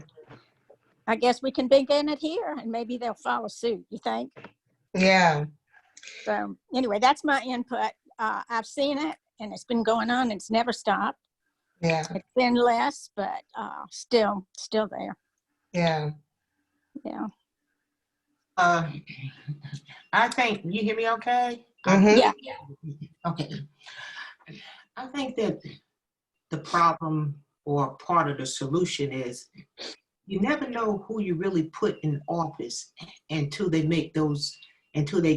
I guess we can begin it here and maybe they'll follow suit, you think? Yeah. So anyway, that's my input. I've seen it and it's been going on. It's never stopped. Yeah. It's been less, but still there. Yeah. Yeah. I think, you hear me okay? Yeah. Okay. I think that the problem or part of the solution is you never know who you really put in office until they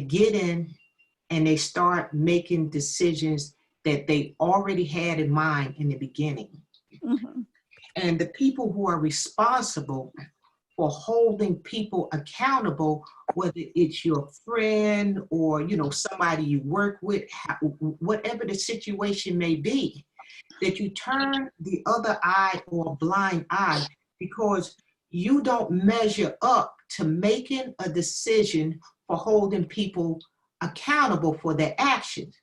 get in and they start making decisions that they already had in mind in the beginning. And the people who are responsible for holding people accountable, whether it's your friend or somebody you work with, whatever the situation may be, that you turn the other eye or blind eye because you don't measure up to making a decision for holding people accountable for their actions.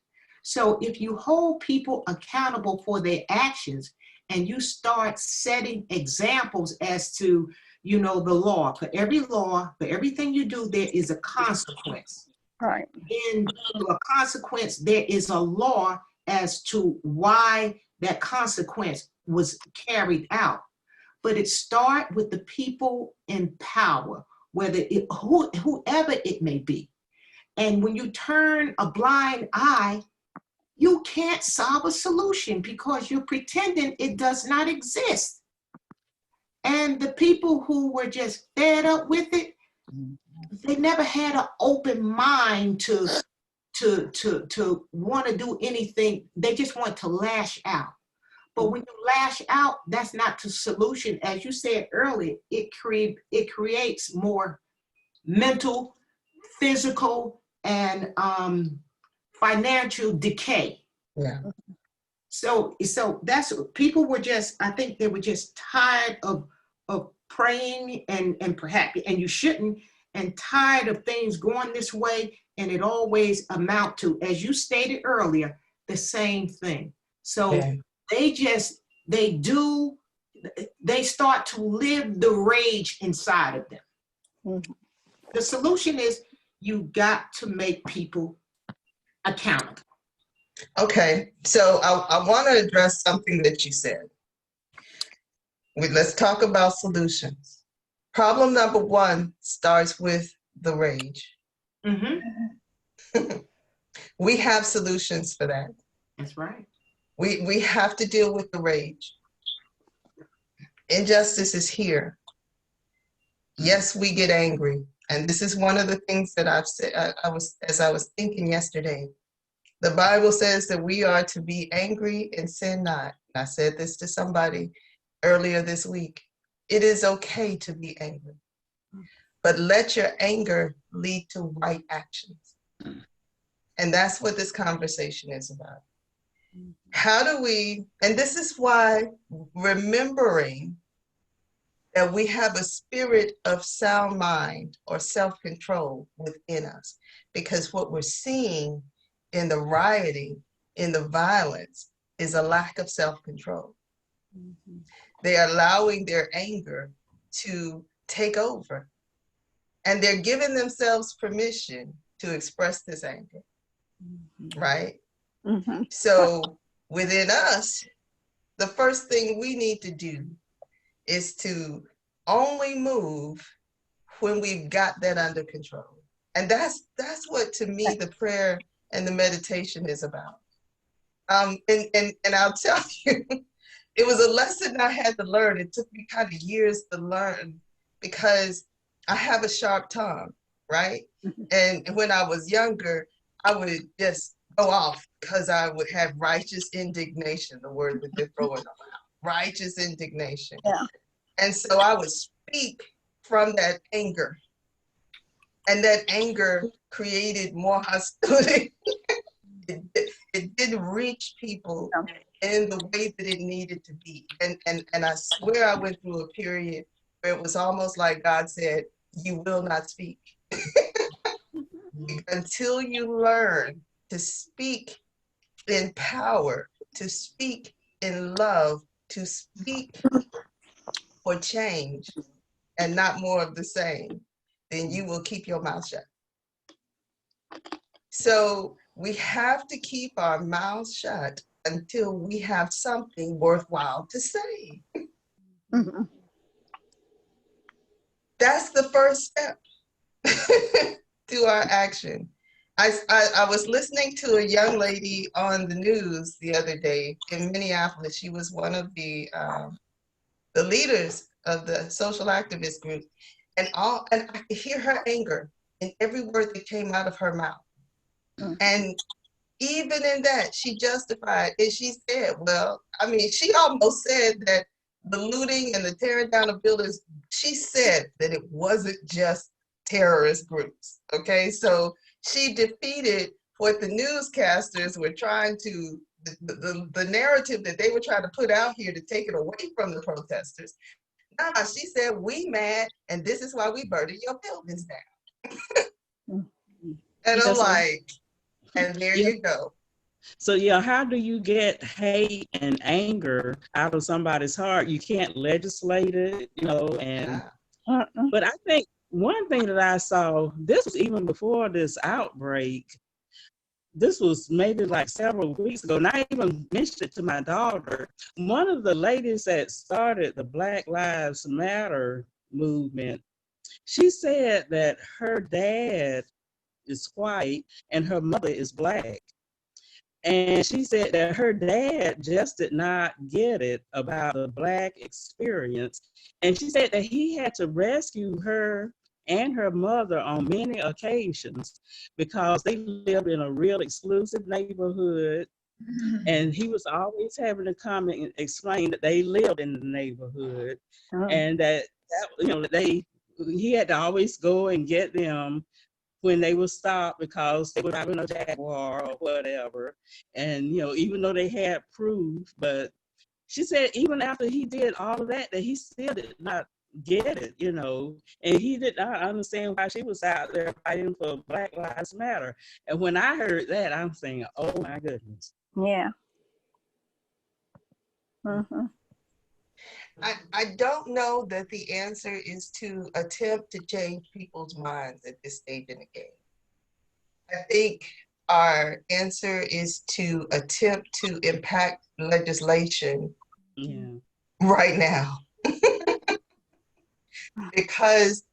So if you hold people accountable for their actions and you start setting examples as to, the law, for everything you do, there is a consequence. Right. In a consequence, there is a law as to why that consequence was carried out. But it starts with the people in power, whoever it may be. And when you turn a blind eye, you can't solve a solution because you're pretending it does not exist. And the people who were just fed up with it, they never had an open mind to want to do anything. They just want to lash out. But when you lash out, that's not the solution. As you said earlier, it creates more mental, physical, and financial decay. Yeah. So that's people were just, I think they were just tired of praying and perhaps, and you shouldn't, and tired of things going this way, and it always amount to, as you stated earlier, the same thing. So they start to live the rage inside of them. The solution is you got to make people accountable. Okay, so I want to address something that you said. Let's talk about solutions. Problem number one starts with the rage. Mm-hmm. We have solutions for that. That's right. We have to deal with the rage. Injustice is here. Yes, we get angry. And this is one of the things that I've said, as I was thinking yesterday. The Bible says that we are to be angry and sin not. I said this to somebody earlier this week. It is okay to be angry, but let your anger lead to right actions. And that's what this conversation is about. How do we, and this is why remembering that we have a spirit of sound mind or self-control within us, because what we're seeing in the rioting, in the violence, is a lack of self-control. Mhm. They're allowing their anger to take over, and they're giving themselves permission to express this anger, right? Mhm. So within us, the first thing we need to do is to only move when we've got that under control. And that's what, to me, the prayer and the meditation is about. And I'll tell you, it was a lesson I had to learn. It took me kind of years to learn because I have a sharp tongue, right? And when I was younger, I would just go off because I would have righteous indignation, the word that they're throwing around, righteous indignation. Yeah. And so I would speak from that anger. And that anger created more hostility. It didn't reach people in the way that it needed to be. And I swear I went through a period where it was almost like God said, you will not speak. Until you learn to speak in power, to speak in love, to speak for change and not more of the same, then you will keep your mouth shut. So we have to keep our mouths shut until we have something worthwhile to say. Mhm. That's the first step to our action. I was listening to a young lady on the news the other day in Minneapolis. She was one of the leaders of the social activist group, and I could hear her anger in every word that came out of her mouth. And even in that, she justified, and she said, well, I mean, she almost said that the looting and the tearing down of buildings, she said that it wasn't just terrorist groups, okay? So she defeated what the newscasters were trying to, the narrative that they were trying to put out here to take it away from the protesters. Nah, she said, we mad, and this is why we burning your buildings down. And I'm like, and there you go. So yeah, how do you get hate and anger out of somebody's heart? You can't legislate it, you know, and but I think one thing that I saw, this was even before this outbreak, this was maybe like several weeks ago, and I even mentioned it to my daughter. One of the ladies that started the Black Lives Matter movement, she said that her dad is white and her mother is Black. And she said that her dad just did not get it about the Black experience. And she said that he had to rescue her and her mother on many occasions because they lived in a real exclusive neighborhood. And he was always having to come and explain that they lived in the neighborhood and that you know, he had to always go and get them when they would stop because they were driving a Jaguar or whatever. And, you know, even though they had proof, but she said even after he did all of that, that he still did not get it, you know, and he did not understand why she was out there fighting for Black Lives Matter. And when I heard that, I'm saying, oh my goodness. Yeah. Mm-hmm. I don't know that the answer is to attempt to change people's minds at this stage in the game. I think our answer is to attempt to impact legislation right now. Because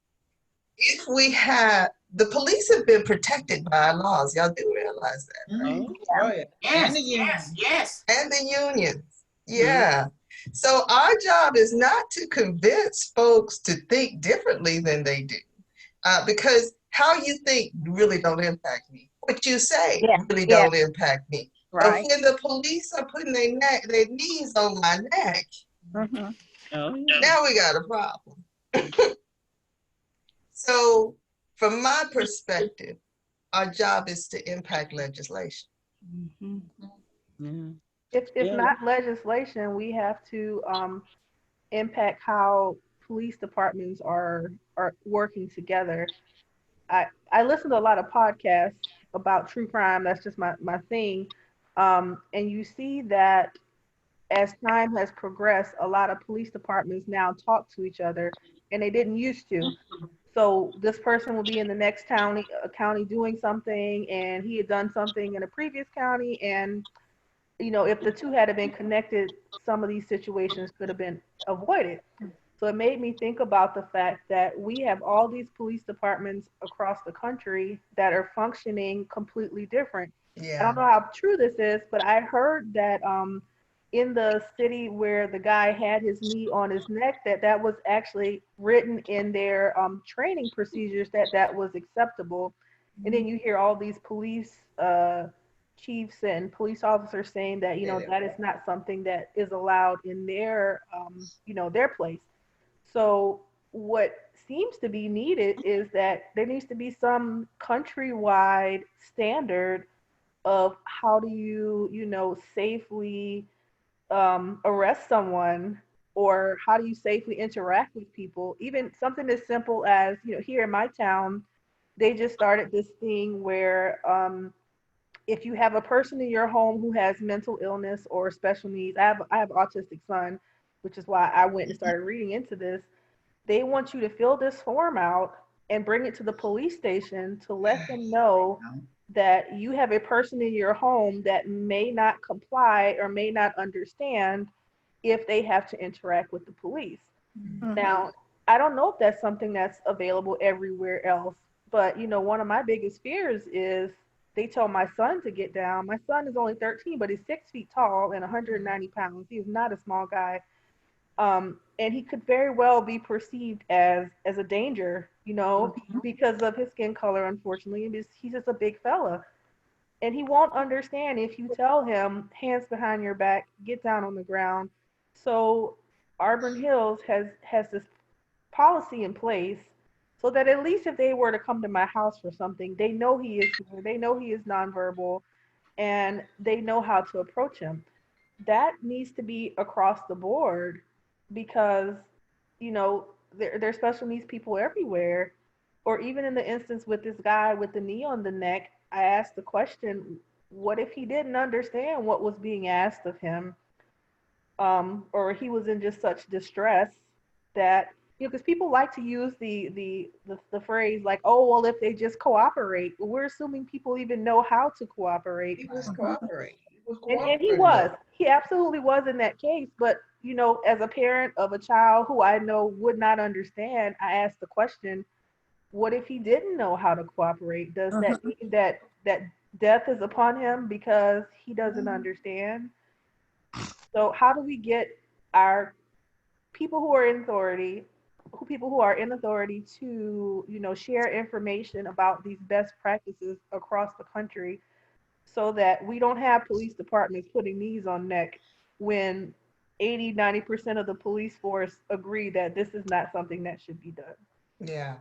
if we have, the police have been protected by our laws. Y'all do realize that, right? Mhm. Oh, yeah. Yes, And the union. yes, yes. And the unions. Yeah. So our job is not to convince folks to think differently than they do. Because how you think really don't impact me. What you say Yeah, really yeah. don't impact me. Right. But when the police are putting their knees on my neck, Mhm. Oh, yeah. now we got a problem. So from my perspective, our job is to impact legislation. Mhm. Yeah. If Yeah. not legislation, we have to impact how police departments are working together. I listen to a lot of podcasts about true crime. That's just my thing. And you see that as time has progressed, a lot of police departments now talk to each other, and they didn't used to. So this person will be in the next county doing something, and he had done something in a previous county, and if the two had been connected, some of these situations could have been avoided. So it made me think about the fact that we have all these police departments across the country that are functioning completely different. I don't know how true this is, but I heard that in the city where the guy had his knee on his neck, that was actually written in their training procedures that was acceptable. And then you hear all these police chiefs and police officers saying that that is not something that is allowed in their their place. So what seems to be needed is that there needs to be some countrywide standard of how do you safely arrest someone, or how do you safely interact with people. Even something as simple as here in my town, they just started this thing where if you have a person in your home who has mental illness or special needs, I have an autistic son, which is why I went and started reading into this. They want you to fill this form out and bring it to the police station to let them know that you have a person in your home that may not comply or may not understand if they have to interact with the police. Mhm. Now, I don't know if that's something that's available everywhere else, but one of my biggest fears is they told my son to get down. My son is only 13, but he's 6 feet tall and 190 pounds. He's not a small guy. And he could very well be perceived as a danger, because of his skin color, unfortunately. And he's just a big fella. And he won't understand if you tell him, hands behind your back, get down on the ground. So Auburn Hills has this policy in place so that at least if they were to come to my house for something, they know he is here, they know he is nonverbal, and they know how to approach him. That needs to be across the board because, there's special needs people everywhere. Or even in the instance with this guy with the knee on the neck, I asked the question, what if he didn't understand what was being asked of him? Or he was in just such distress that, because people like to use the phrase like, oh, well, if they just cooperate. Well, we're assuming people even know how to cooperate. He was cooperating. And he absolutely was in that case. But, as a parent of a child who I know would not understand, I asked the question, what if he didn't know how to cooperate? Does that mean that death is upon him because he doesn't understand? So how do we get our people who are in authority, to, share information about these best practices across the country so that we don't have police departments putting knees on neck when 80-90% of the police force agree that this is not something that should be done. Yeah.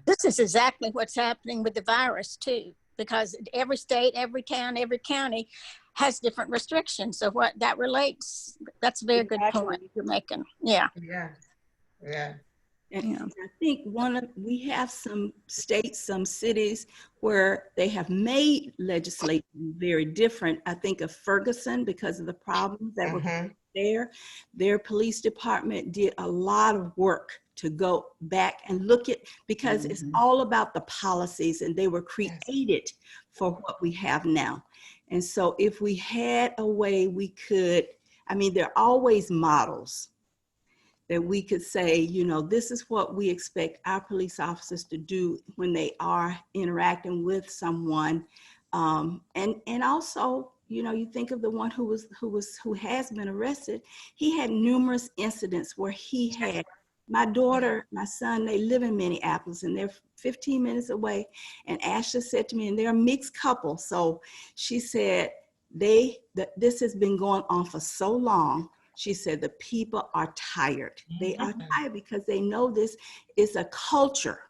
This is exactly what's happening with the virus too, because every state, every town, every county has different restrictions. So what that relates, that's a very good point you're making. Yeah. And I think we have some states, some cities where they have made legislation very different. I think of Ferguson because of the problems that were there. Their police department did a lot of work to go back and look at, because it's all about the policies, and they were created for what we have now. And so if we had a way we could, there are always models. that we could say, you know, this is what we expect our police officers to do when they are interacting with someone. And also, you know, you think of the one who has been arrested. He had numerous incidents where he had, my daughter, my son, they live in Minneapolis and they're 15 minutes away. And Ashley said to me, and they're a mixed couple. So she said, this has been going on for so long. She said, the people are tired. They are tired because they know this is a culture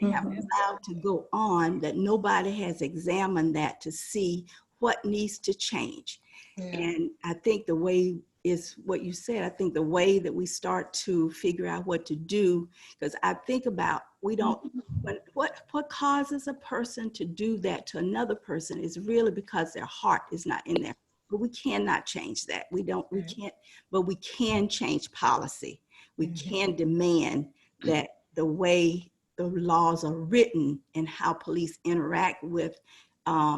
they have allowed to go on, that nobody has examined that to see what needs to change. Yeah. And I think the way is what you said. I think the way that we start to figure out what to do, because I think about, what causes a person to do that to another person is really because their heart is not in there. But we cannot change that. We can't, but we can change policy. We can demand that the way the laws are written and how police interact with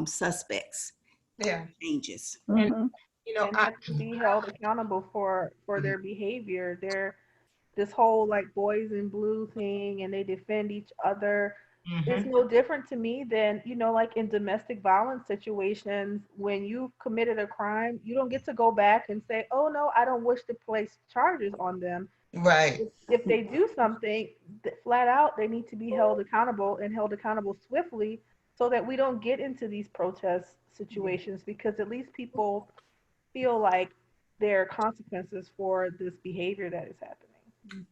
suspects changes. And, you know, and to be held accountable for their behavior. This whole like boys in blue thing, and they defend each other. It's no different to me than, you know, like in domestic violence situations, when you've committed a crime, you don't get to go back and say, oh no, I don't wish to place charges on them. Right. If they do something flat out, they need to be held accountable, and held accountable swiftly, so that we don't get into these protest situations, because at least people feel like there are consequences for this behavior that is happening.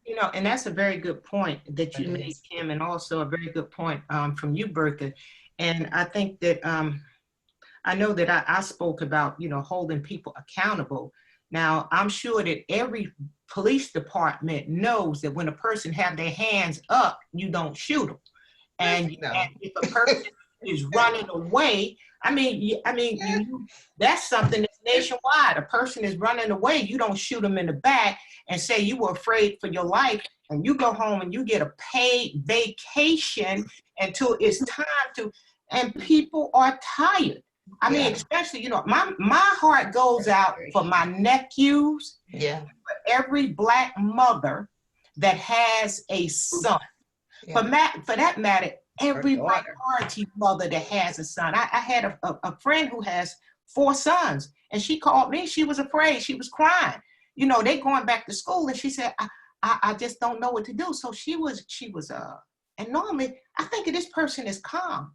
You know, and that's a very good point that you made, Kim, and also a very good point from you, Bertha. And I think that I know that I spoke about, you know, holding people accountable. Now, I'm sure that every police department knows that when a person have their hands up, you don't shoot them. And if a person is running away, that's something that's nationwide. A person is running away, you don't shoot them in the back and say you were afraid for your life, and you go home and you get a paid vacation until it's time to, and people are tired. I mean, especially, you know, my heart goes out for my nephews, for every Black mother that has a son. For that matter, every minority mother that has a son. I had a friend who has 4 sons, and she called me. She was afraid. She was crying. You know, they going back to school, and she said, I just don't know what to do. So she was, and normally I think this person is calm,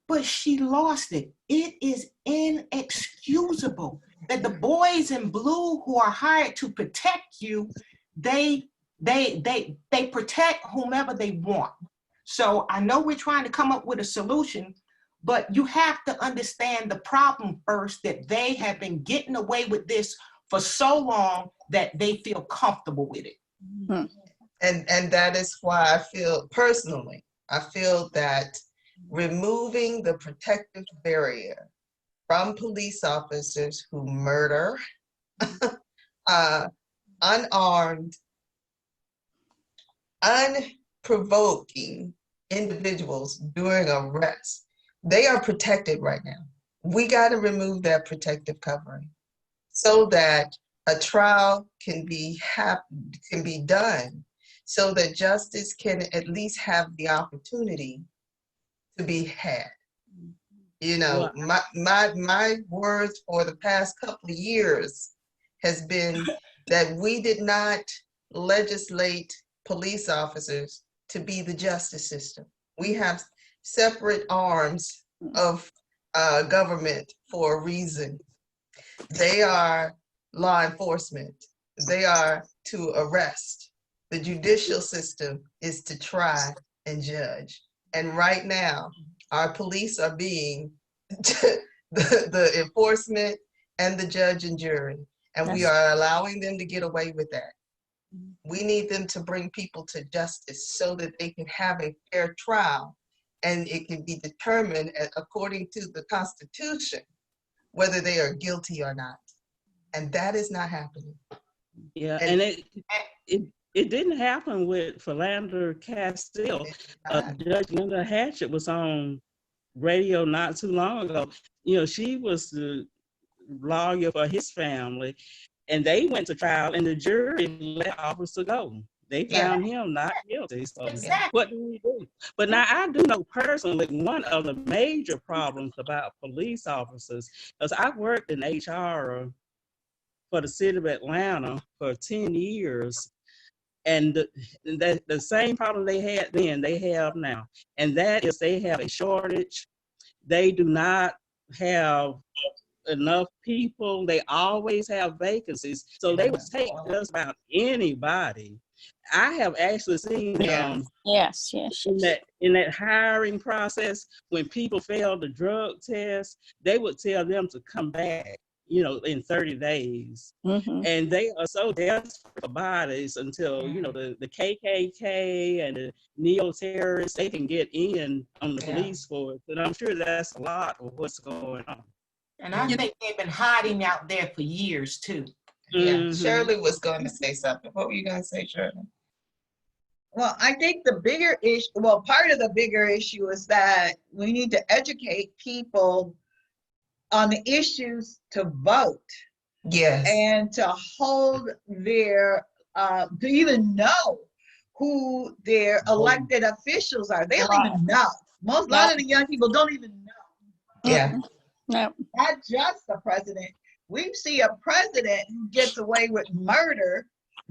but she lost it. It is inexcusable that the boys in blue who are hired to protect you, they protect whomever they want. So I know we're trying to come up with a solution, but you have to understand the problem first, that they have been getting away with this for so long that they feel comfortable with it. And that is why I feel that removing the protective barrier from police officers who murder unarmed, unprovoking individuals during arrest, they are protected right now. We got to remove that protective covering so that a trial can be done, so that justice can at least have the opportunity to be had. You know, my words for the past couple of years has been that we did not legislate police officers to be the justice system. We have separate arms of government for a reason. They are law enforcement. They are to arrest. The judicial system is to try and judge. And right now, our police are being the enforcement and the judge and jury. And we are allowing them to get away with that. We need them to bring people to justice so that they can have a fair trial, and it can be determined according to the Constitution whether they are guilty or not. And that is not happening. Yeah, and it didn't happen with Philander Castile. Judge Linda Hatchett was on radio not too long ago. You know, she was the lawyer for his family, And they went to trial, and the jury let the officer go. They Yeah. found him not guilty. So Exactly. what do we do? But now I do know personally one of the major problems about police officers, because I worked in HR for the city of Atlanta for 10 years. And the same problem they had then, they have now. And that is they have a shortage. They do not have enough people. They always have vacancies. So they would take just about anybody. I have actually seen them Yes. in that hiring process, when people fail the drug test, they would tell them to come back, in 30 days. Mm-hmm. And they are so desperate for bodies until, the KKK and the neo-terrorists, they can get in on the police force. And I'm sure that's a lot of what's going on. And I think they've been hiding out there for years too. Yeah, Mhm. Shirley was going to say something. What were you going to say, Shirley? Well, I think the bigger issue, well, part of the bigger issue is that we need to educate people on the issues to vote. Yes. And to hold their, to even know who their elected officials are. They don't even know. A lot of the young people don't even know. Yeah. No. Not just the president. We see a president who gets away with murder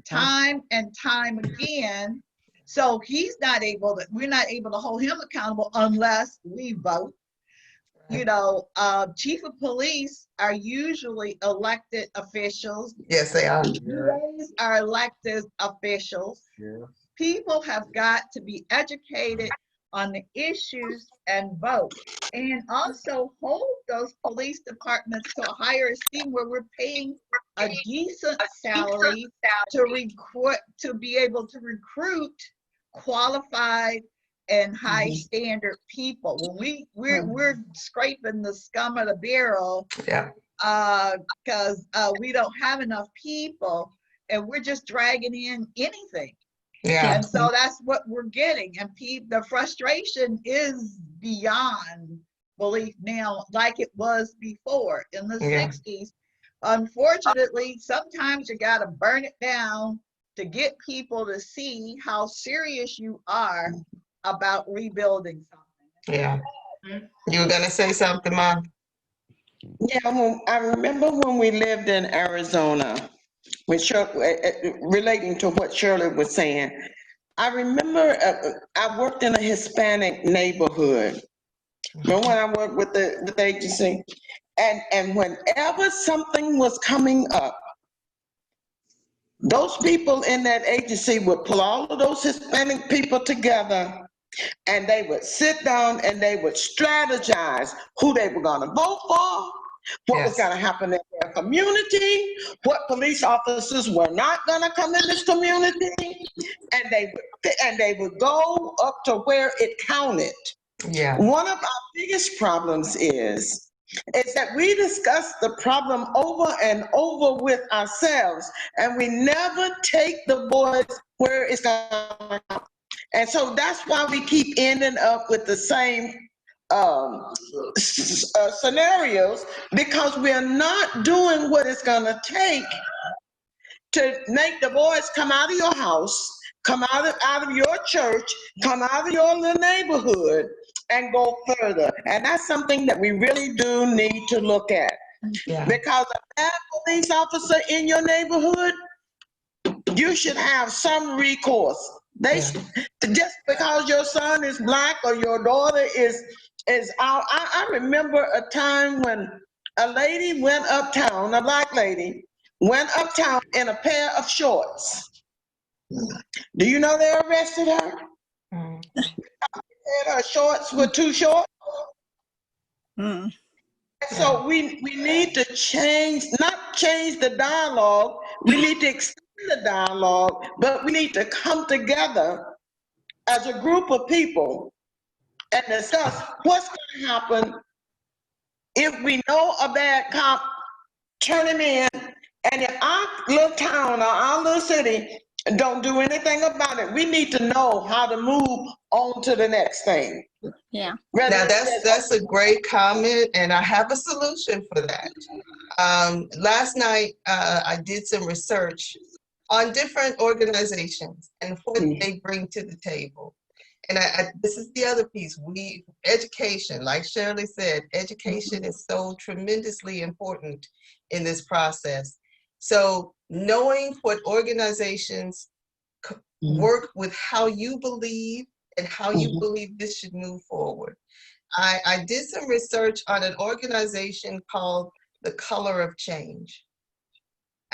time and time again. So we're not able to hold him accountable unless we vote. Chief of police are usually elected officials. Yes, they are. DAs are elected officials. People have got to be educated on the issues and vote. And also hold those police departments to a higher esteem where we're paying a decent salary to be able to recruit qualified and high standard people. When we're scraping the scum of the barrel, because we don't have enough people, and we're just dragging in anything. Yeah. And so that's what we're getting, and the frustration is beyond belief now, like it was before in the 60s. Unfortunately, sometimes you got to burn it down to get people to see how serious you are about rebuilding something. Yeah. You were going to say something, Mom? Yeah, I remember when we lived in Arizona, relating to what Shirley was saying, I remember I worked in a Hispanic neighborhood. Remember when I worked with the agency? And whenever something was coming up, those people in that agency would pull all of those Hispanic people together, and they would sit down and they would strategize who they were going to vote for, what was going to happen in their community, what police officers were not going to come in this community, and they would go up to where it counted. Yeah. One of our biggest problems is that we discuss the problem over and over with ourselves, and we never take the voice where it's going to come. And so that's why we keep ending up with the same scenarios, because we're not doing what it's going to take to make the voice come out of your house, come out of your church, come out of your little neighborhood, and go further. And that's something that we really do need to look at. Yeah. Because a bad police officer in your neighborhood, you should have some recourse. Just because your son is Black or your daughter is out. I remember a time when a lady went uptown, a Black lady, went uptown in a pair of shorts. Do you know they arrested her? Her shorts were too short. So we need to not change the dialogue. We need to extend the dialogue, but we need to come together as a group of people and discuss what's going to happen if we know a bad cop, turn him in, and if our little town or our little city and don't do anything about it. We need to know how to move on to the next thing. Yeah. Now that's a great comment, and I have a solution for that. Last night, I did some research on different organizations and what they bring to the table. And this is the other piece. Education, like Shirley said, education is so tremendously important in this process. So knowing what organizations work with how you believe and how you believe this should move forward. I did some research on an organization called The Color of Change.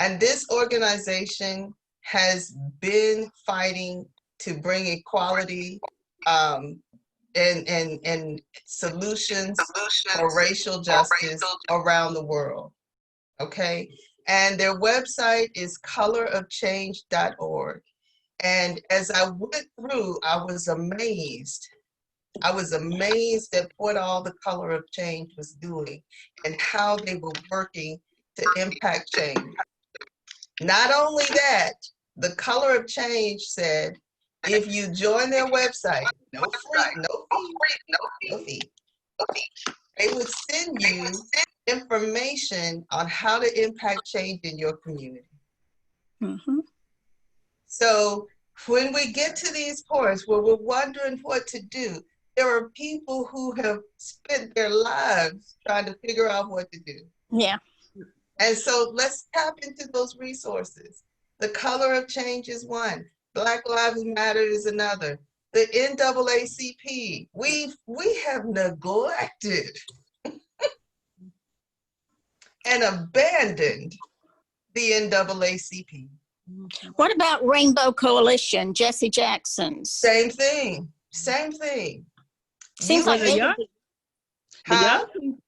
And this organization has been fighting to bring equality and solutions for racial justice around the world, okay? And their website is colorofchange.org. And as I went through, I was amazed. I was amazed at what all the Color of Change was doing and how they were working to impact change. Not only that, the Color of Change said, if you join their website, no fee, they would send you information on how to impact change in your community. So when we get to these points where we're wondering what to do, there are people who have spent their lives trying to figure out what to do. Yeah. And so let's tap into those resources. The Color of Change is one. Black Lives Matter is another. The NAACP, we have neglected and abandoned the NAACP. What about Rainbow Coalition, Jesse Jackson's? Same thing, same thing. Seems like they would be.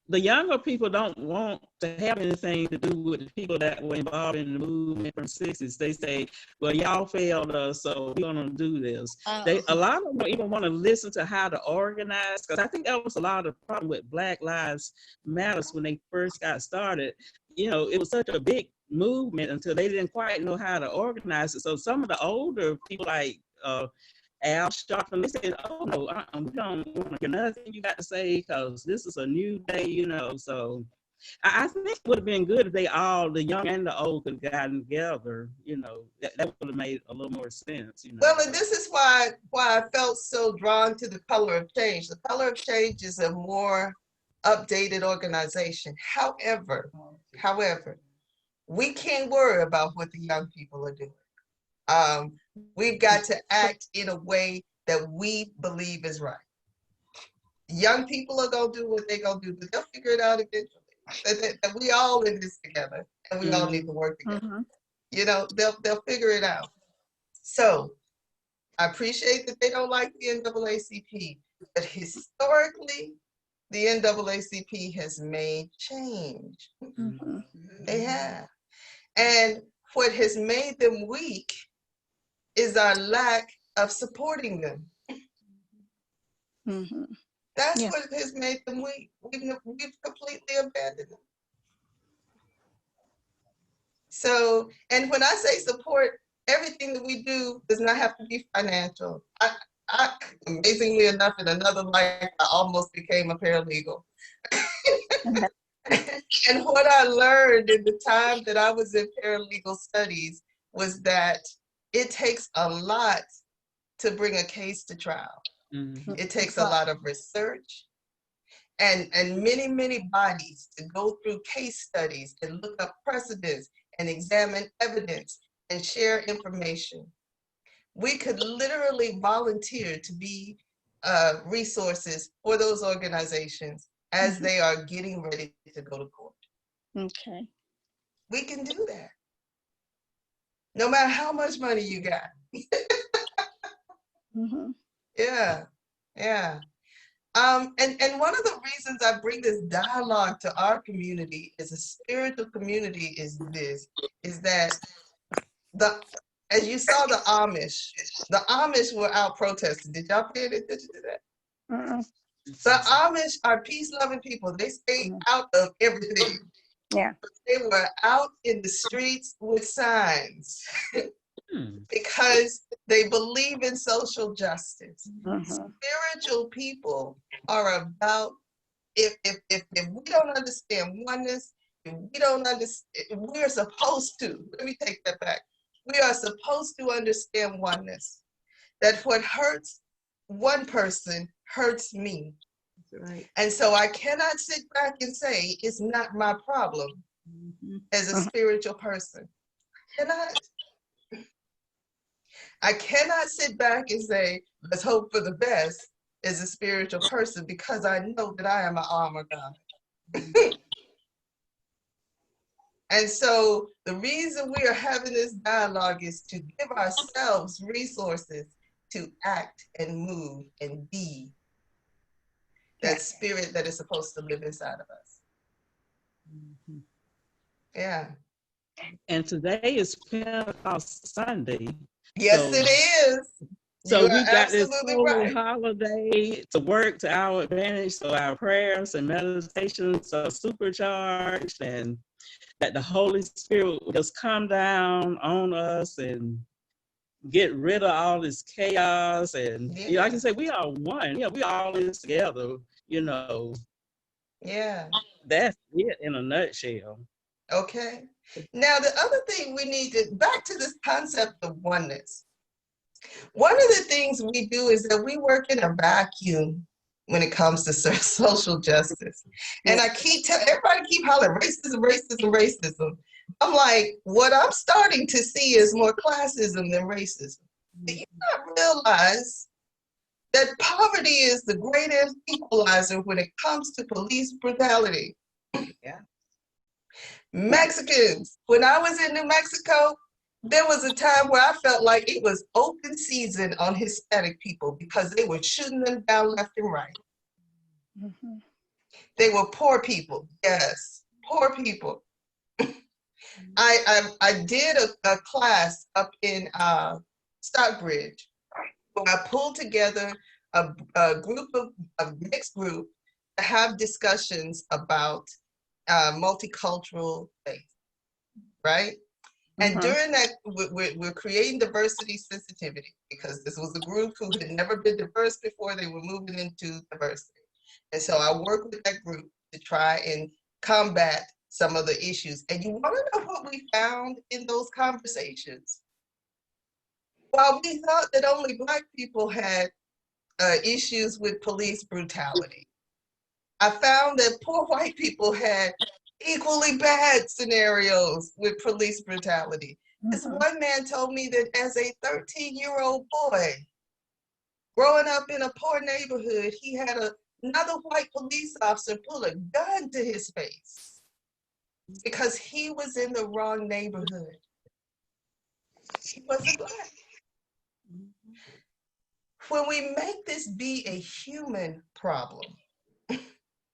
The younger people don't want to have anything to do with the people that were involved in the movement from the 60s. They say, well, y'all failed us, so we're going to do this. A lot of them don't even want to listen to how to organize, because I think that was a lot of the problem with Black Lives Matter when they first got started. You know, it was such a big movement until they didn't quite know how to organize it. So some of the older people like Al Sharpton, they said, oh no, we don't want to hear nothing you got to say because this is a new day, you know. So I think it would have been good if they all, the young and the old, could have gotten together, you know. That would have made a little more sense, you know. Well, and this is why I felt so drawn to the Color of Change. The Color of Change is a more updated organization. However, we can't worry about what the young people are doing. We've got to act in a way that we believe is right. Young people are gonna do what they're gonna do, but they'll figure it out eventually. That we all in this together, and we all need to work together. You know, they'll figure it out. So I appreciate that they don't like the NAACP, but historically, the NAACP has made change. They have. And what has made them weak is our lack of supporting them. That's what has made them weak. We've completely abandoned them. So, and when I say support, everything that we do does not have to be financial. I amazingly enough, in another life, I almost became a paralegal. And what I learned in the time that I was in paralegal studies was that it takes a lot to bring a case to trial. It takes a lot of research and many, many bodies to go through case studies and look up precedents and examine evidence and share information. We could literally volunteer to be resources for those organizations as they are getting ready to go to court. Okay. We can do that. No matter how much money you got. Yeah, yeah. And one of the reasons I bring this dialogue to our community as a spiritual community is that as you saw the Amish were out protesting. Did y'all pay attention to that? The Amish are peace-loving people. They stay out of everything. Yeah. They were out in the streets with signs. because they believe in social justice. Spiritual people are about, if we don't understand oneness, if we don't understand, we're supposed to, let me take that back. We are supposed to understand oneness, that what hurts one person hurts me. Right. And so I cannot sit back and say, it's not my problem as a spiritual person. I cannot sit back and say, let's hope for the best as a spiritual person, because I know that I am an arm of God. And so the reason we are having this dialogue is to give ourselves resources to act and move and be that spirit that is supposed to live inside of us. Yeah. And today is Pentecost Sunday. Yes, so, it is. So you we are got this absolutely holy right. holiday to work to our advantage. So our prayers and meditations are supercharged, and that the Holy Spirit will just come down on us and get rid of all this chaos. And you know, like you said, we are one. Yeah, we all in this together. You know. Yeah. That's it in a nutshell. Okay. Now the other thing we need to, back to this concept of oneness. One of the things we do is that we work in a vacuum when it comes to social justice. And I keep telling everybody, keep hollering racism, racism, racism. I'm like, what I'm starting to see is more classism than racism. Do you not realize that poverty is the greatest equalizer when it comes to police brutality? Yeah. Mexicans, when I was in New Mexico, there was a time where I felt like it was open season on Hispanic people because they were shooting them down left and right. They were poor people, yes, poor people. I did a class up in Stockbridge where I pulled together a group of a mixed group to have discussions about multicultural faith, right? And during that, we're creating diversity sensitivity because this was a group who had never been diverse before. They were moving into diversity. And so I worked with that group to try and combat some of the issues. And you want to know what we found in those conversations? While we thought that only Black people had issues with police brutality, I found that poor white people had equally bad scenarios with police brutality. This one man told me that as a 13-year-old boy, growing up in a poor neighborhood, he had another white police officer pull a gun to his face because he was in the wrong neighborhood. He wasn't Black. When we make this be a human problem,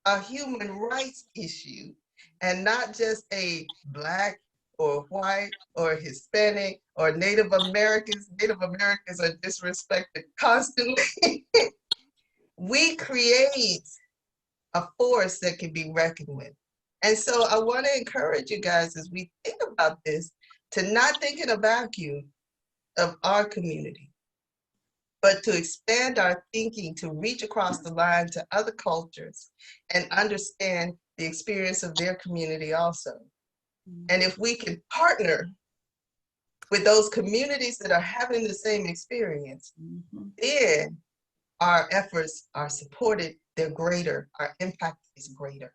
a human rights issue, and not just a Black or white or Hispanic or Native Americans. Native Americans are disrespected constantly. We create a force that can be reckoned with. And so I want to encourage you guys as we think about this to not think in a vacuum of our community, but to expand our thinking to reach across the line to other cultures and understand the experience of their community also. And if we can partner with those communities that are having the same experience, then our efforts are supported, they're greater, our impact is greater.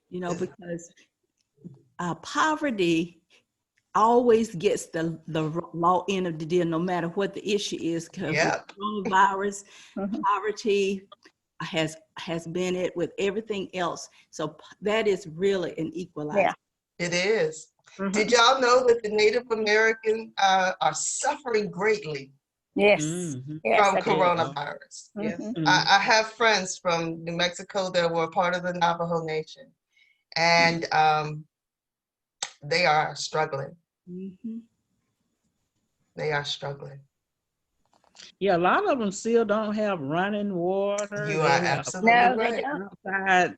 You know, because poverty always gets the law end of the deal, no matter what the issue is. Because coronavirus, poverty has been it with everything else. So that is really an equalizer. Yeah, it is. Did y'all know that the Native Americans are suffering greatly? Yes. From coronavirus. Yes. I have friends from New Mexico that were part of the Navajo Nation, and they are struggling. They are struggling. Yeah, a lot of them still don't have running water. You are absolutely right. Outside,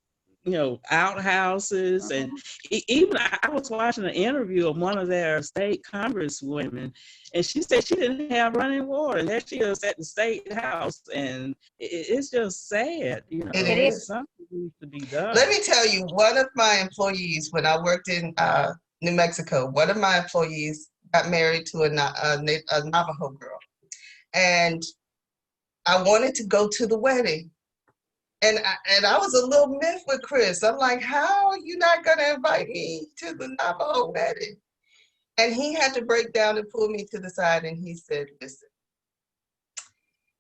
outhouses. And even I was watching an interview of one of their state congresswomen, and she said she didn't have running water. There she is at the state house, and it's just sad. It is. Something needs to be done. Let me tell you, one of my employees, when I worked in New Mexico, one of my employees got married to a Navajo girl. And I wanted to go to the wedding. And I was a little miffed with Chris. I'm like, how are you not going to invite me to the Navajo wedding? And he had to break down and pull me to the side. And he said, listen,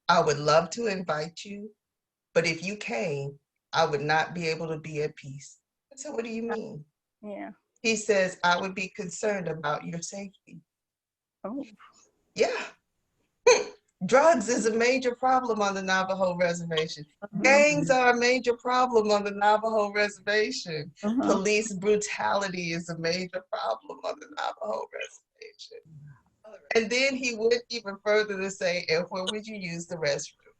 I would love to invite you, but if you came, I would not be able to be at peace. I said, what do you mean? Yeah. He says, I would be concerned about your safety. Oh. Yeah. Drugs is a major problem on the Navajo reservation. Gangs are a major problem on the Navajo reservation. Police brutality is a major problem on the Navajo reservation. And then he went even further to say, and where would you use the restroom?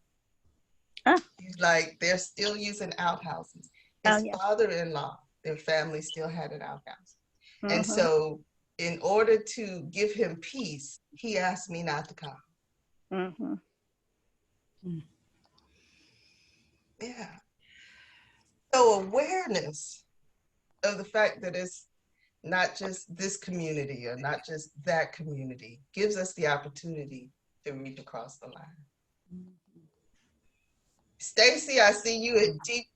He's like, they're still using outhouses. His father-in-law, their family still had an outhouse. And so in order to give him peace, he asked me not to come. Yeah. So awareness of the fact that it's not just this community or not just that community gives us the opportunity to reach across the line. Stacy, I see you in deep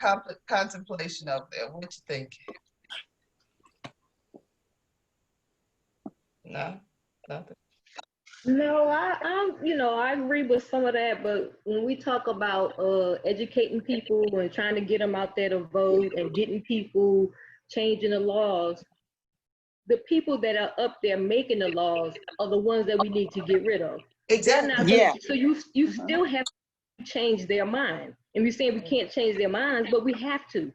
contemplation up there. What you think? No, nothing. No, I agree with some of that, but when we talk about educating people and trying to get them out there to vote and getting people changing the laws, the people that are up there making the laws are the ones that we need to get rid of. Exactly. So you still have to change their mind. And we're saying we can't change their minds, but we have to.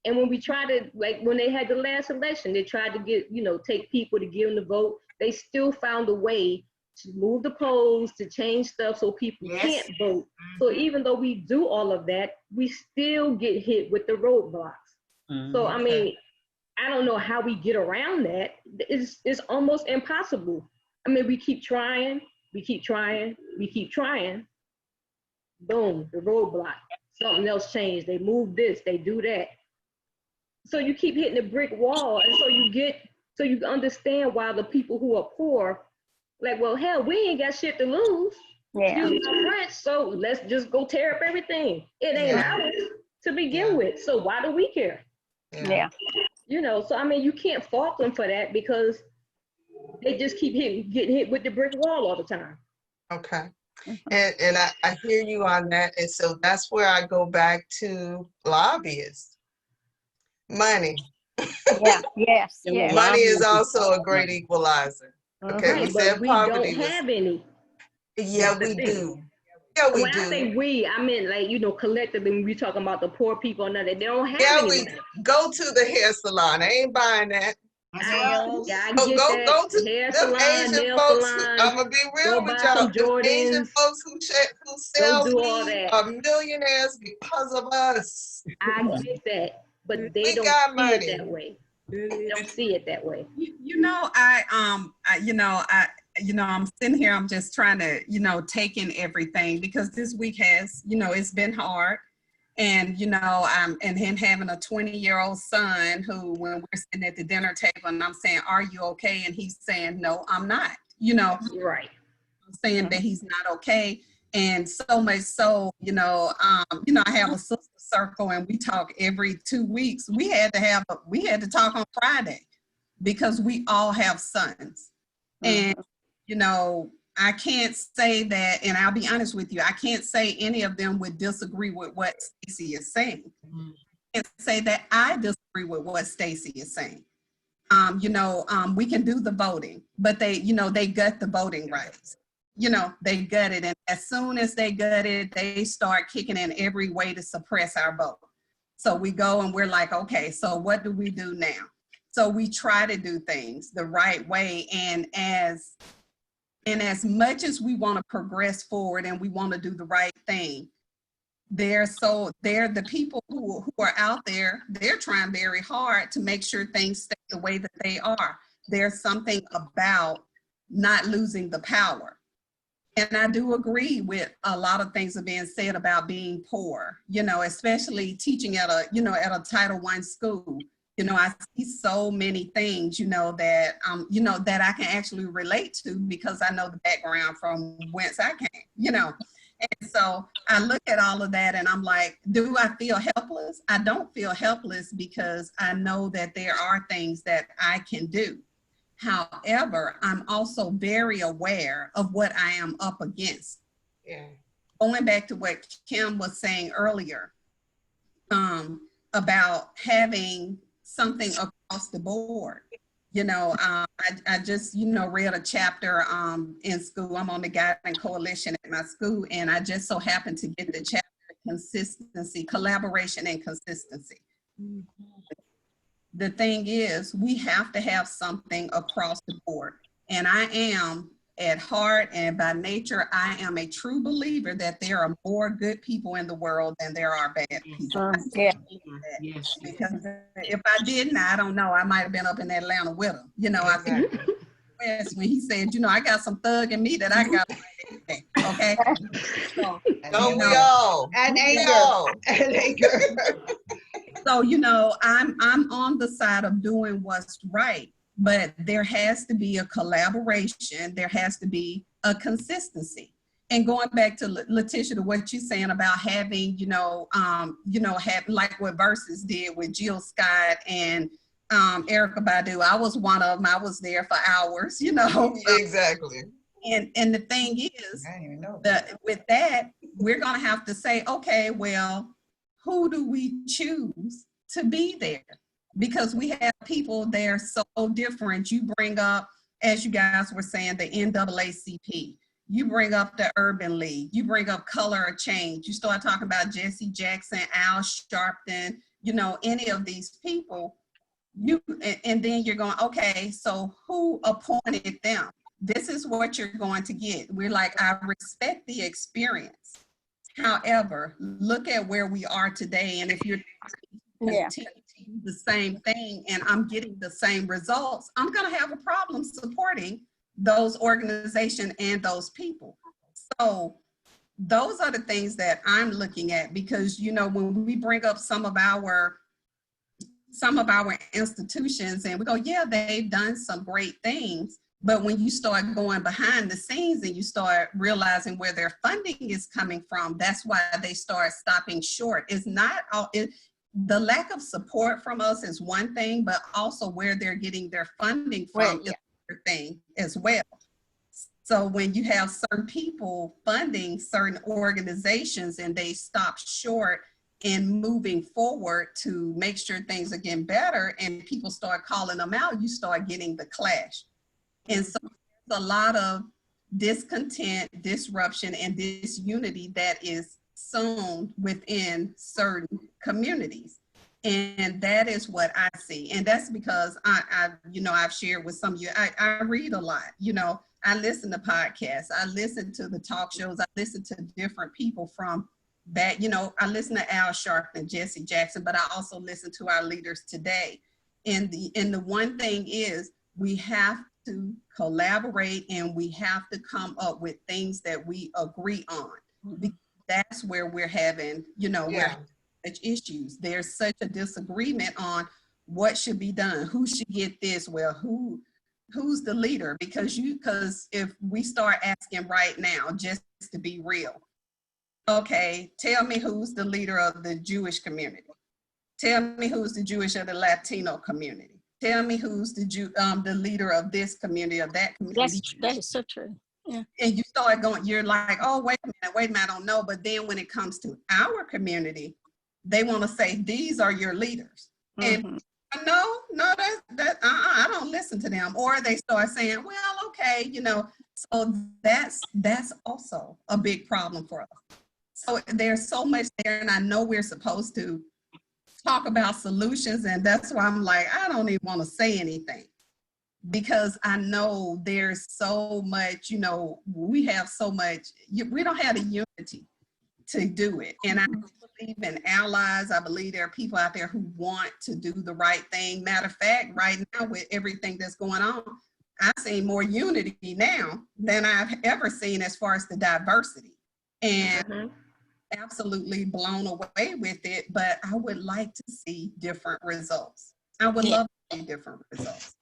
And when we try to, like when they had the last election, they tried to get, take people to give them the vote. They still found a way to move the polls, to change stuff so people can't vote. So even though we do all of that, we still get hit with the roadblocks. So, I mean, I don't know how we get around that. It's almost impossible. I mean, we keep trying, we keep trying, we keep trying. Boom, the roadblock. Something else changed. They move this, they do that. So you keep hitting the brick wall. And so you understand why the people who are poor, like, well, hell, we ain't got shit to lose. Excuse my French, so let's just go tear up everything. It ain't ours to begin with. So why do we care? So I mean, you can't fault them for that because they just keep getting hit with the brick wall all the time. Okay. And I hear you on that. And so that's where I go back to lobbyists. Money. Yes. Money is also a great equalizer. Okay, we said poverty don't have any. Yeah, we do. Yeah, we when do. I say we, I meant like, collectively when we talking about the poor people and that, they don't have any. Yeah, we go to the hair salon. I ain't buying that. Nails. Go to hair them salon, Asian nail folks. salon, I'm gonna be real with y'all. Them Asian folks who sell do all weed that. are millionaires because of us. I get that, but they don't see it that way. They don't see it that way. I'm sitting here, I'm just trying to, take in everything because this week has, it's been hard. And, and him having a 20-year-old son who, when we're sitting at the dinner table and I'm saying, are you okay? And he's saying, no, I'm not, Right. I'm saying that he's not okay. And so much so, I have a sister circle and we talk every 2 weeks. We had to talk on Friday because we all have sons. And, I can't say that, and I'll be honest with you, I can't say any of them would disagree with what Stacey is saying. I can't say that I disagree with what Stacey is saying. We can do the voting, but they gut the voting rights. They gut it. And as soon as they gut it, they start kicking in every way to suppress our vote. So we go and we're like, okay, so what do we do now? So we try to do things the right way. And as much as we want to progress forward and we want to do the right thing, they're the people who are out there, they're trying very hard to make sure things stay the way that they are. There's something about not losing the power. And I do agree with a lot of things that are being said about being poor, you know, especially teaching at a, you know, at a Title I school. You know, I see so many things, you know, that I can actually relate to because I know the background from whence I came, you know. And so I look at all of that and I'm like, do I feel helpless? I don't feel helpless because I know that there are things that I can do. However, I'm also very aware of what I am up against. Yeah. Going back to what Kim was saying earlier, about having something across the board. You know, I just, you know, read a chapter in school. I'm on the Guiding Coalition at my school, and I just so happened to get the chapter consistency, collaboration, and consistency. Mm-hmm. The thing is, we have to have something across the board. And I am at heart and by nature, I am a true believer that there are more good people in the world than there are bad people. Yeah. Yes. Because if I didn't, I don't know, I might have been up in Atlanta with him. You know, exactly. I think when he said, you know, I got some thug in me that I got. Okay. So, don't we all? And anger. And anger. So, you know, I'm on the side of doing what's right, but there has to be a collaboration. There has to be a consistency. And going back to Letitia, to what you're saying about having, have like what Versus did with Jill Scott and Erykah Badu. I was one of them. I was there for hours, you know. Exactly. And the thing is, I didn't even know that with that, we're going to have to say, okay, well, who do we choose to be there? Because we have people there so different. You bring up, as you guys were saying, the NAACP. You bring up the Urban League. You bring up Color of Change. You start talking about Jesse Jackson, Al Sharpton, you know, any of these people. And then you're going, okay, so who appointed them? This is what you're going to get. We're like, I respect the experience. However, look at where we are today. And if you're the same thing and I'm getting the same results, I'm going to have a problem supporting those organizations and those people. So those are the things that I'm looking at, because, you know, when we bring up some of our institutions and we go, yeah, they've done some great things. But when you start going behind the scenes and you start realizing where their funding is coming from, that's why they start stopping short. It's not all, the lack of support from us is one thing, but also where they're getting their funding from is another thing as well. So when you have certain people funding certain organizations and they stop short in moving forward to make sure things are getting better and people start calling them out, you start getting the clash. And so there's a lot of discontent, disruption, and disunity that is sown within certain communities. And that is what I see. And that's because I've shared with some of you, I read a lot, you know, I listen to podcasts, I listen to the talk shows, I listen to different people from that, you know, I listen to Al Sharpton, Jesse Jackson, but I also listen to our leaders today. And the one thing is, we have to collaborate and we have to come up with things that we agree on. Because that's where we're having, you know, we're having such issues. There's such a disagreement on what should be done, who should get this, well, who's the leader? Because if we start asking right now, just to be real, okay, tell me who's the leader of the Jewish community. Tell me who's the Jewish or the Latino community. Tell me who's the leader of this community or that community. That is so true. Yeah. And you start going, you're like, oh, wait a minute, I don't know. But then when it comes to our community, they want to say, these are your leaders. Mm-hmm. And no, I don't listen to them. Or they start saying, well, okay, you know, so that's also a big problem for us. So there's so much there, and I know we're supposed to talk about solutions, and that's why I'm like, I don't even want to say anything, because I know there's so much, you know, we have so much, we don't have the unity to do it. And I believe in allies. I believe there are people out there who want to do the right thing. Matter of fact, right now with everything that's going on, I see more unity now than I've ever seen as far as the diversity. And absolutely blown away with it, but I would like to see different results. I would love to see different results.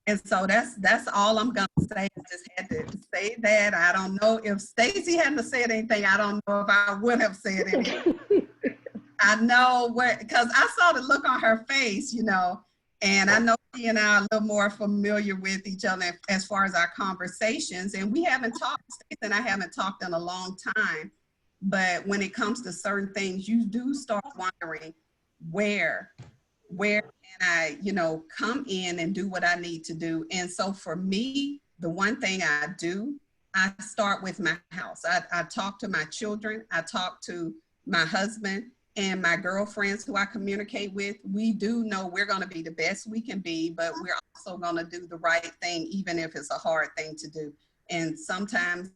And so that's all I'm gonna say. I just had to say that. I don't know if Stacey hadn't said anything, I don't know if I would have said anything. I know where, because I saw the look on her face, you know, and I know she and I are a little more familiar with each other as far as our conversations. And we haven't talked, Stacey and I haven't talked in a long time. But when it comes to certain things, you do start wondering where can I, you know, come in and do what I need to do. And so for me, the one thing I do, I start with my house. I talk to my children, I talk to my husband and my girlfriends who I communicate with. We do know we're going to be the best we can be, but we're also going to do the right thing, even if it's a hard thing to do. And sometimes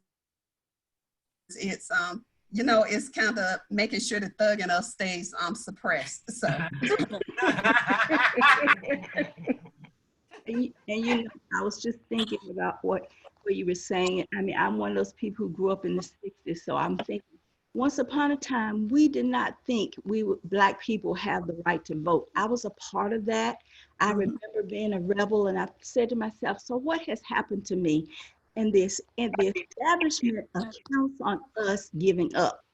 it's, you know, it's kind of making sure the thug in us stays suppressed. So. And you know, I was just thinking about what you were saying. I mean, I'm one of those people who grew up in the 60s, so I'm thinking, once upon a time, we did not think Black people have the right to vote. I was a part of that. I remember being a rebel, and I said to myself, so what has happened to me? And the establishment accounts on us giving up.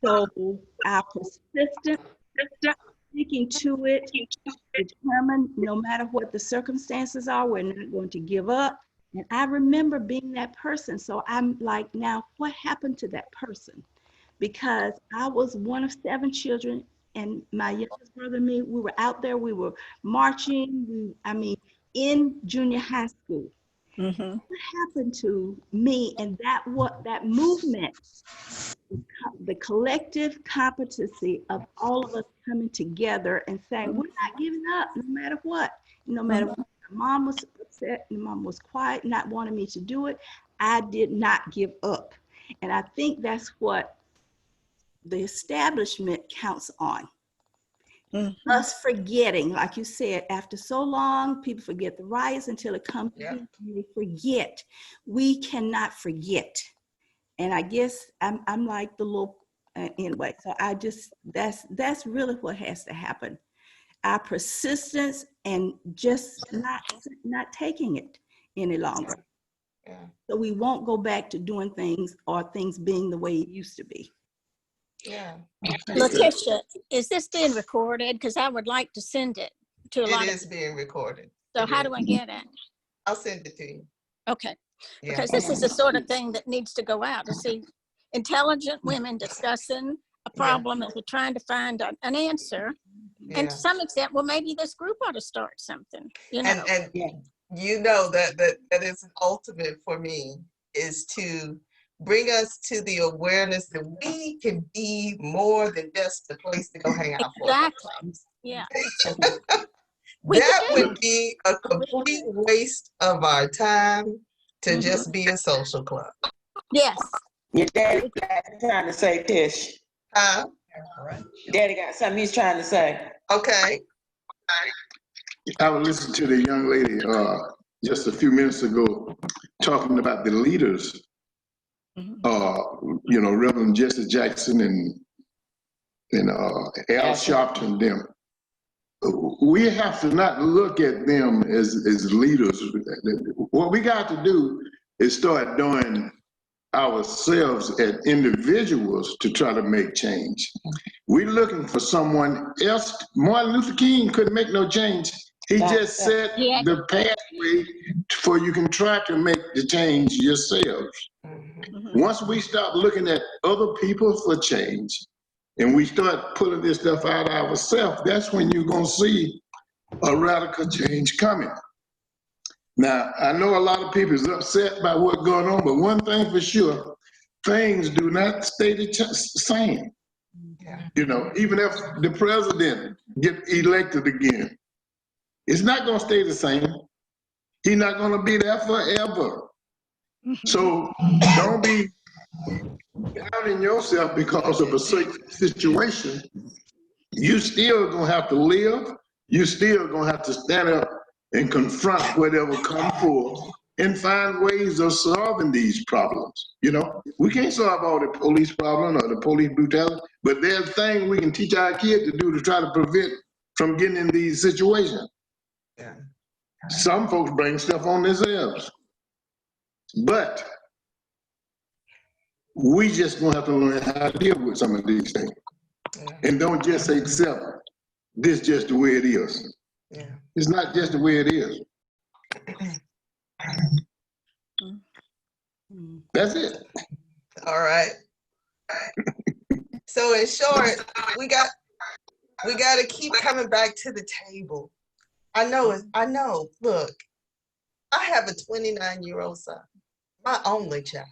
So our persistent sticking to it, determined no matter what the circumstances are, we're not going to give up. And I remember being that person. So I'm like, now what happened to that person? Because I was one of 7 children, and my youngest brother and me, we were out there, we were marching, in junior high school. What happened to me? And that movement, the collective competency of all of us coming together and saying, we're not giving up no matter what. No matter what, my mom was upset, my mom was quiet, not wanting me to do it. I did not give up. And I think that's what the establishment counts on. Us forgetting, like you said, after so long, people forget the riots until it comes to them, and they forget. We cannot forget. And I guess I'm like the little, anyway, so I just, that's really what has to happen. Our persistence and just not taking it any longer. So we won't go back to doing things or things being the way it used to be. Letitia, is this being recorded? Because I would like to send it to a lot of. It is being recorded. So how do I get it? I'll send it to you. Okay. Because this is the sort of thing that needs to go out, to see intelligent women discussing a problem and trying to find an answer. And to some extent, well, maybe this group ought to start something, you know. And you know that is an ultimate for me, is to bring us to the awareness that we can be more than just a place to go hang out for. Exactly. Yeah. That would be a complete waste of our time to just be a social club. Yes. Your daddy got trying to say, Tish. Huh? Daddy got something he's trying to say. Okay. I was listening to the young lady just a few minutes ago talking about the leaders. You know, Reverend Jesse Jackson and Al Sharpton, them. We have to not look at them as leaders. What we got to do is start doing ourselves as individuals to try to make change. We're looking for someone else. Martin Luther King couldn't make no change. He just set the pathway for you can try to make the change yourselves. Once we stop looking at other people for change and we start pulling this stuff out of ourselves, that's when you're going to see a radical change coming. Now, I know a lot of people is upset by what's going on, but one thing for sure, things do not stay the same. You know, even if the president get elected again, it's not going to stay the same. He's not going to be there forever. So don't be doubting yourself because of a certain situation, you still gonna have to live. You still gonna have to stand up and confront whatever come forth and find ways of solving these problems. You know, we can't solve all the police problem or the police brutality, but there's things we can teach our kids to do to try to prevent from getting in these situations. Yeah. Some folks bring stuff on themselves, but we just gonna have to learn how to deal with some of these things. Yeah. And don't just accept this just the way it is. Yeah. It's not just the way it is. That's it. All right. So in short, we got to keep coming back to the table. I know. Look, I have a 29-year-old son, my only child.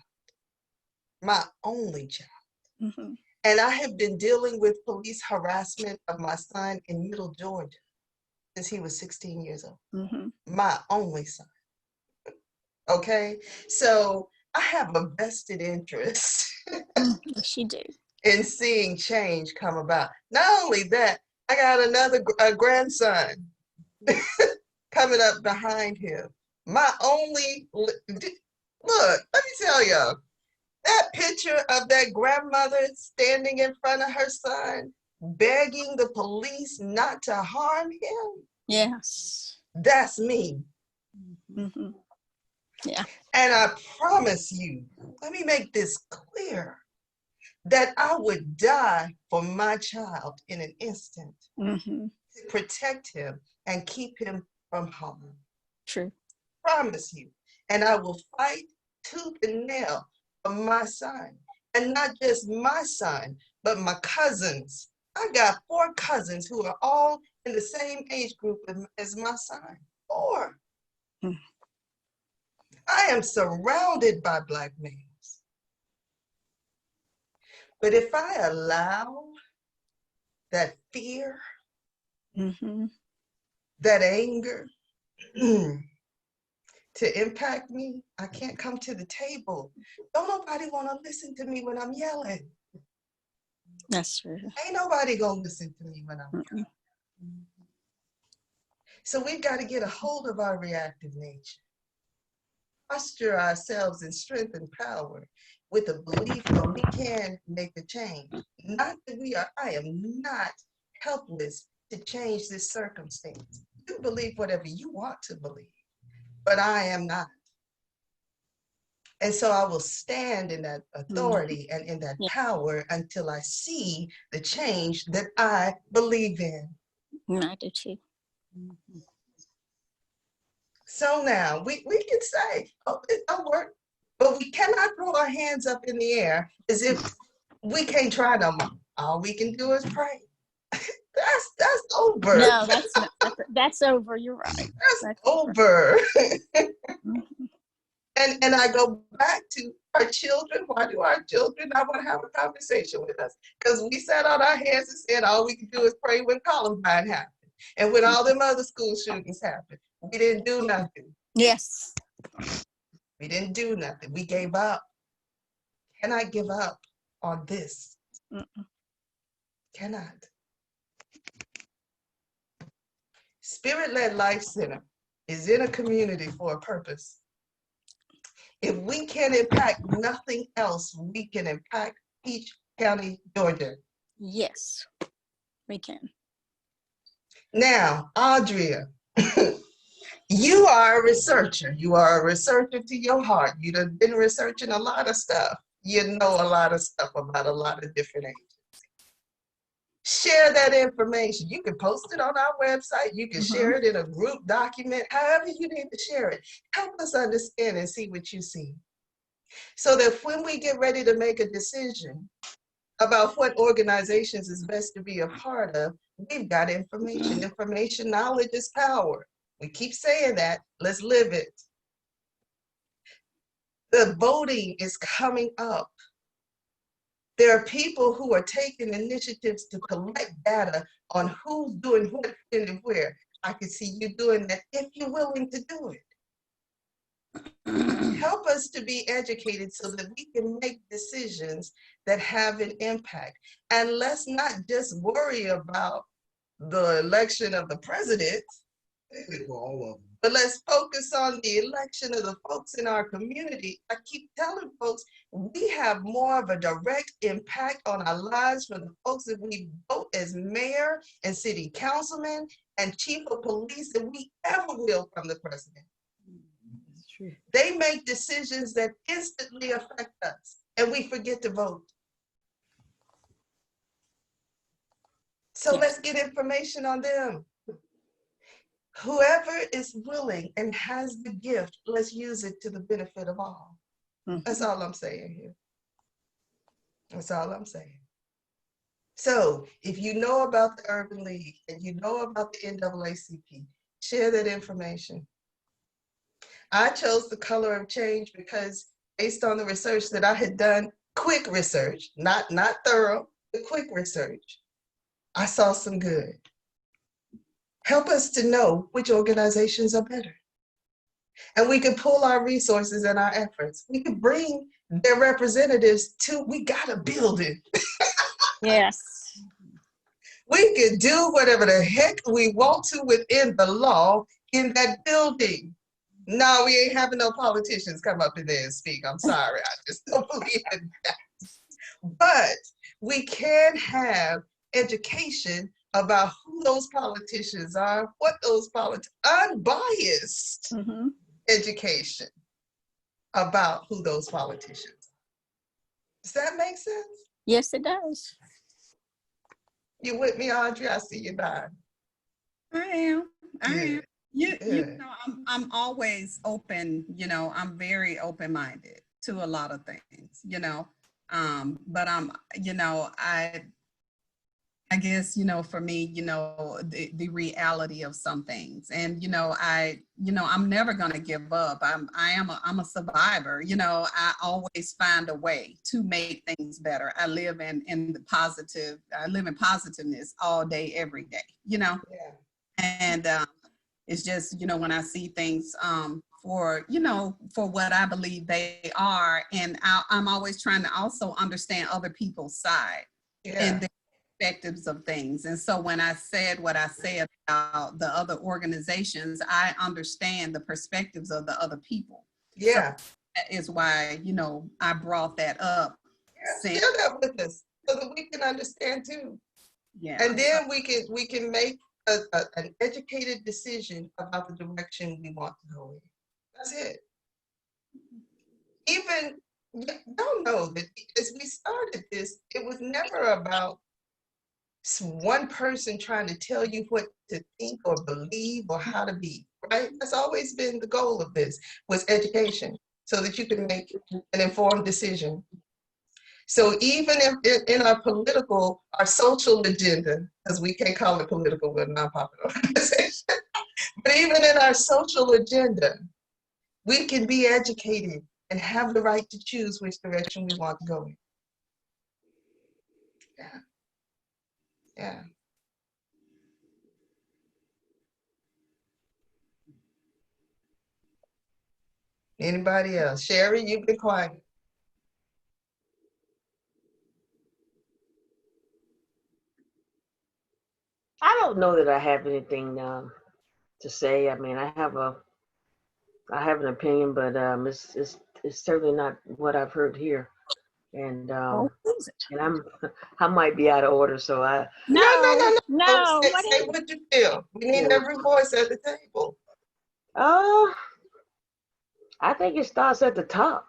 Mhm. And I have been dealing with police harassment of my son in Middle Georgia since he was 16 years old. Mhm. My only son. Okay? So I have a vested interest Yes, you do. in seeing change come about. Not only that, I got another grandson coming up behind him. My only, look, let me tell y'all, that picture of that grandmother standing in front of her son, begging the police not to harm him, Yes. that's me. Mhm. Yeah. And I promise you, let me make this clear, that I would die for my child in an instant Mhm. to protect him and keep him from harm. True. Promise you. And I will fight tooth and nail for my son. And not just my son, but my cousins. I got 4 cousins who are all in the same age group as my son. 4. Hmm. I am surrounded by Black males. But if I allow that fear, Mhm. that anger to impact me, I can't come to the table. Don't nobody want to listen to me when I'm yelling. That's true. Ain't nobody gonna listen to me when I'm yelling. So we've got to get a hold of our reactive nature, posture ourselves in strength and power with a belief that we can make a change. Not that I am not helpless to change this circumstance. You believe whatever you want to believe, but I am not. And so I will stand in that authority and in that power until I see the change that I believe in. I do too. So now we can say, oh, it don't work, but we cannot throw our hands up in the air as if we can't try no more. All we can do is pray. That's over. No, that's over. You're right. That's over. And I go back to our children. Why do our children not want to have a conversation with us? Because we sat on our hands and said all we can do is pray when Columbine happened. And when all them other school shootings happened, we didn't do nothing. Yes. We didn't do nothing. We gave up. Can I give up on this? Cannot. Spirit-led Life Center is in a community for a purpose. If we can impact nothing else, we can impact Peach County, Georgia. Yes, we can. Now, Audria, you are a researcher. You are a researcher to your heart. You've been researching a lot of stuff. You know a lot of stuff about a lot of different agencies. Share that information. You can post it on our website. You can share it in a group document, however you need to share it. Help us understand and see what you see. So that when we get ready to make a decision about what organizations is best to be a part of, we've got information. Information, knowledge is power. We keep saying that. Let's live it. The voting is coming up. There are people who are taking initiatives to collect data on who's doing what and where. I can see you doing that if you're willing to do it. Help us to be educated so that we can make decisions that have an impact. And let's not just worry about the election of the president, but let's focus on the election of the folks in our community. I keep telling folks, we have more of a direct impact on our lives from the folks that we vote as mayor and city councilman and chief of police than we ever will from the president. They make decisions that instantly affect us, and we forget to vote. So let's get information on them. Whoever is willing and has the gift, let's use it to the benefit of all. That's all I'm saying here. That's all I'm saying. So if you know about the Urban League and you know about the NAACP, share that information. I chose the color of change because based on the research that I had done, quick research, not thorough, but quick research, I saw some good. Help us to know which organizations are better. And we can pull our resources and our efforts. We can bring their representatives to, we got a building. Yes. We can do whatever the heck we want to within the law in that building. No, we ain't having no politicians come up in there and speak. I'm sorry, I just don't believe in that. But we can have education about who those politicians are, what those unbiased education about who those politicians are. Does that make sense? Yes, it does. You with me, Audrey? I see you nod. I am. You know, I'm always open, you know, I'm very open-minded to a lot of things, you know, but I'm, you know, I guess, you know, for me, you know, the reality of some things, and, you know, I'm never going to give up. I'm a survivor. You know, I always find a way to make things better. I live in the positive. I live in positiveness all day, every day, you know, and, it's just, you know, when I see things for, you know, for what I believe they are, and I'm always trying to also understand other people's side and their perspectives of things. And so when I said what I said about the other organizations, I understand the perspectives of the other people. Yeah. So that is why, you know, I brought that up. Share that with us so that we can understand too. Yeah. And then we can make an educated decision about the direction we want to go in. That's it. Even, y'all know that as we started this, it was never about one person trying to tell you what to think or believe or how to be, right? That's always been the goal of this, was education, so that you can make an informed decision. So even in our political, our social agenda, because we can't call it political, we're a nonprofit organization, but even in our social agenda, we can be educated and have the right to choose which direction we want to go in. Yeah. Yeah. Anybody else? Sherry, you've been quiet. I don't know that I have anything to say. I mean, I have an opinion, but it's certainly not what I've heard here, and I might be out of order, so I. No. Say what you feel. We need every voice at the table. I think it starts at the top.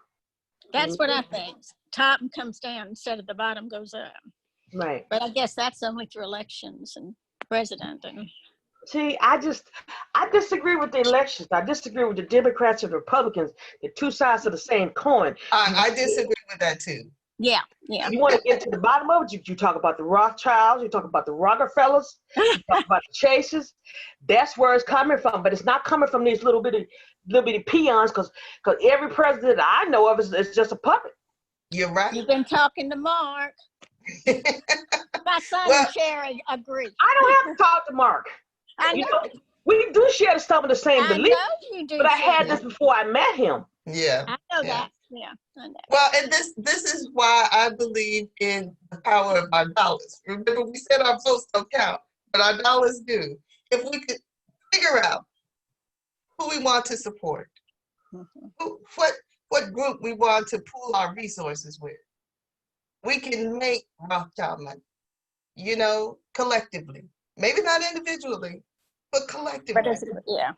That's what I think. Top comes down instead of the bottom goes up. Right. But I guess that's only through elections and president. And see, I disagree with the elections. I disagree with the Democrats and the Republicans. The two sides of the same coin. I disagree with that too. Yeah. You want to get to the bottom of it, you talk about the Rothschilds, you talk about the Rockefellers, you talk about the Chases. That's where it's coming from, but it's not coming from these little bitty peons, because every president I know of is just a puppet. You're right. You've been talking to Mark. My son and Sherry agree. I don't have to talk to Mark. I know. We do share some of the same beliefs. I know You do. But I had Sheila. this before I met him. Yeah. I know Yeah. that. Yeah. I know. Well, and this is why I believe in the power of our dollars. Remember, we said our votes don't count, but our dollars do. If we could figure out who we want to support, what group we want to pool our resources with, we can make Rothschild money, you know, collectively. Maybe not individually, but collectively. But it's, yeah.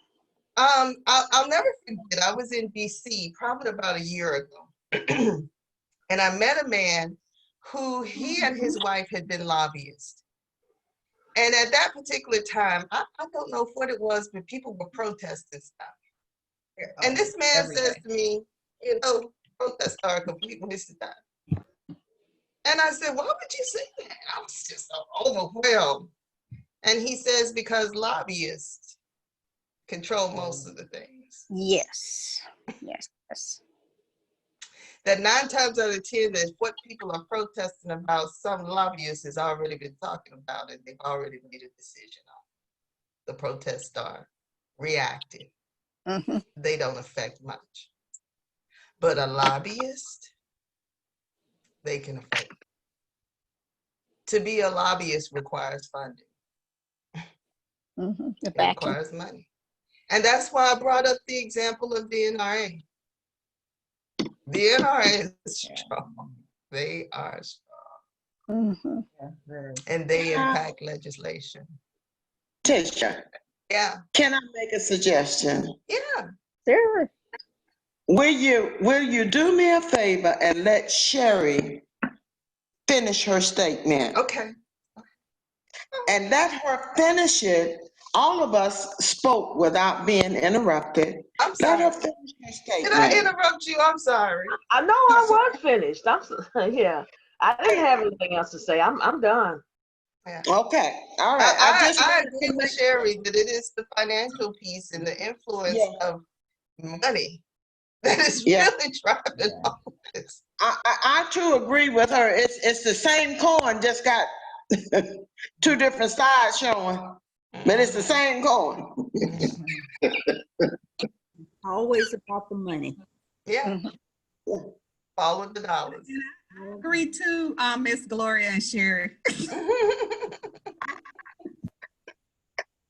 I'll never forget, I was in DC probably about a year ago. And I met a man who he and his wife had been lobbyists. And at that particular time, I don't know what it was, but people were protesting stuff. And this man says to me, you know, protests are a complete waste of time. And I said, why would you say that? I was just so overwhelmed. And he says, because lobbyists control most of the things. Yes. Yes. Yes. That 9 times out of 10, that what people are protesting about, some lobbyist has already been talking about it. They've already made a decision on it. The protests are reactive. They don't affect much. But a lobbyist, they can affect. To be a lobbyist requires funding. It requires money. And that's why I brought up the example of the NRA. The NRA is strong. They are strong. And they impact legislation. Tisha. Yeah. Can I make a suggestion? Yeah. Sure. Will you do me a favor and let Sherry finish her statement? Okay. And let her finish it. All of us spoke without being interrupted. I'm sorry. Let her finish her statement. Did I interrupt you? I'm sorry. I know I was finished. Yeah. I didn't have anything else to say. I'm done. Yeah. Okay. All right. I agree with Sherry that it is the financial piece and the influence of money that is really driving all this. I too agree with her. It's the same coin, just got 2 different sides showing, but it's the same coin. Always about the money. Yeah. Follow the dollars. I agree too, Miss Gloria and Sherry.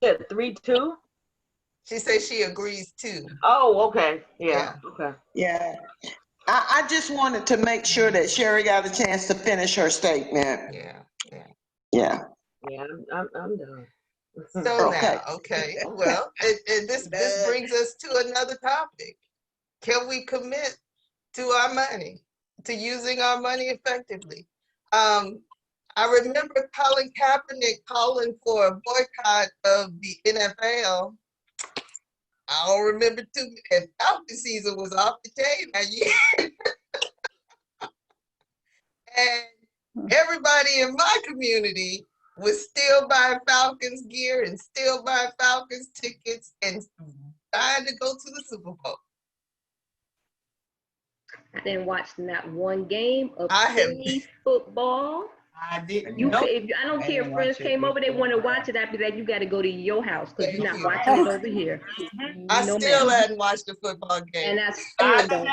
3-2? She says she agrees too. Oh, okay. Yeah. Okay. Yeah. I just wanted to make sure that Sherry got a chance to finish her statement. Yeah. Yeah. Yeah. Yeah, I'm done. So now, okay. Well, this brings us to another topic. Can we commit to our money, to using our money effectively? I remember Colin Kaepernick calling for a boycott of the NFL. I don't remember too. And Falcon season was off the chain that year. And everybody in my community was still buying Falcons gear and still buying Falcons tickets and dying to go to the Super Bowl. I didn't watch not one game of football. I didn't. I don't care if friends came over, they want to watch it. After that, you got to go to your house because you're not watching it over here. I still hadn't watched the football game. And I still don't.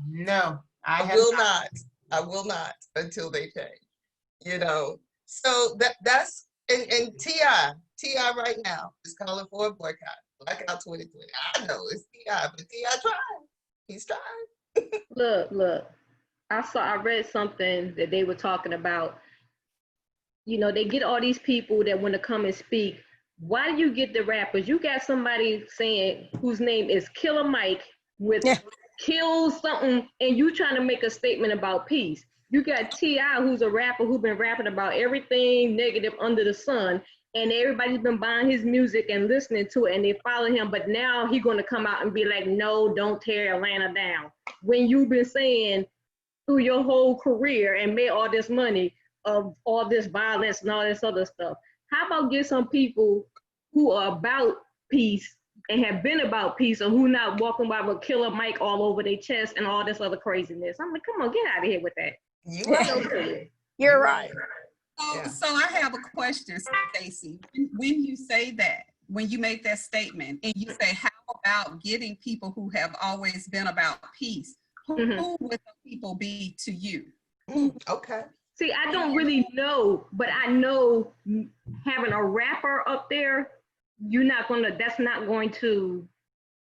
No, I will not. I will not until they change. You know, so that's and T.I. right now is calling for a boycott. Blackout 2020. I know it's T.I., but T.I. trying. He's trying. Look. I read something that they were talking about. You know, they get all these people that want to come and speak. Why do you get the rappers? You got somebody saying whose name is Killer Mike with kill something, and you trying to make a statement about peace. You got T.I., who's a rapper who's been rapping about everything negative under the sun, and everybody's been buying his music and listening to it, and they follow him. But now he's going to come out and be like, no, don't tear Atlanta down. When you've been saying through your whole career and made all this money of all this violence and all this other stuff. How about get some people who are about peace and have been about peace and who not walking by with Killer Mike all over their chest and all this other craziness? I'm like, come on, get out of here with that. You're right. So I have a question, Stacey. When you say that, when you make that statement and you say, how about getting people who have always been about peace? Who would the people be to you? Okay. See, I don't really know, but I know having a rapper up there, that's not going to.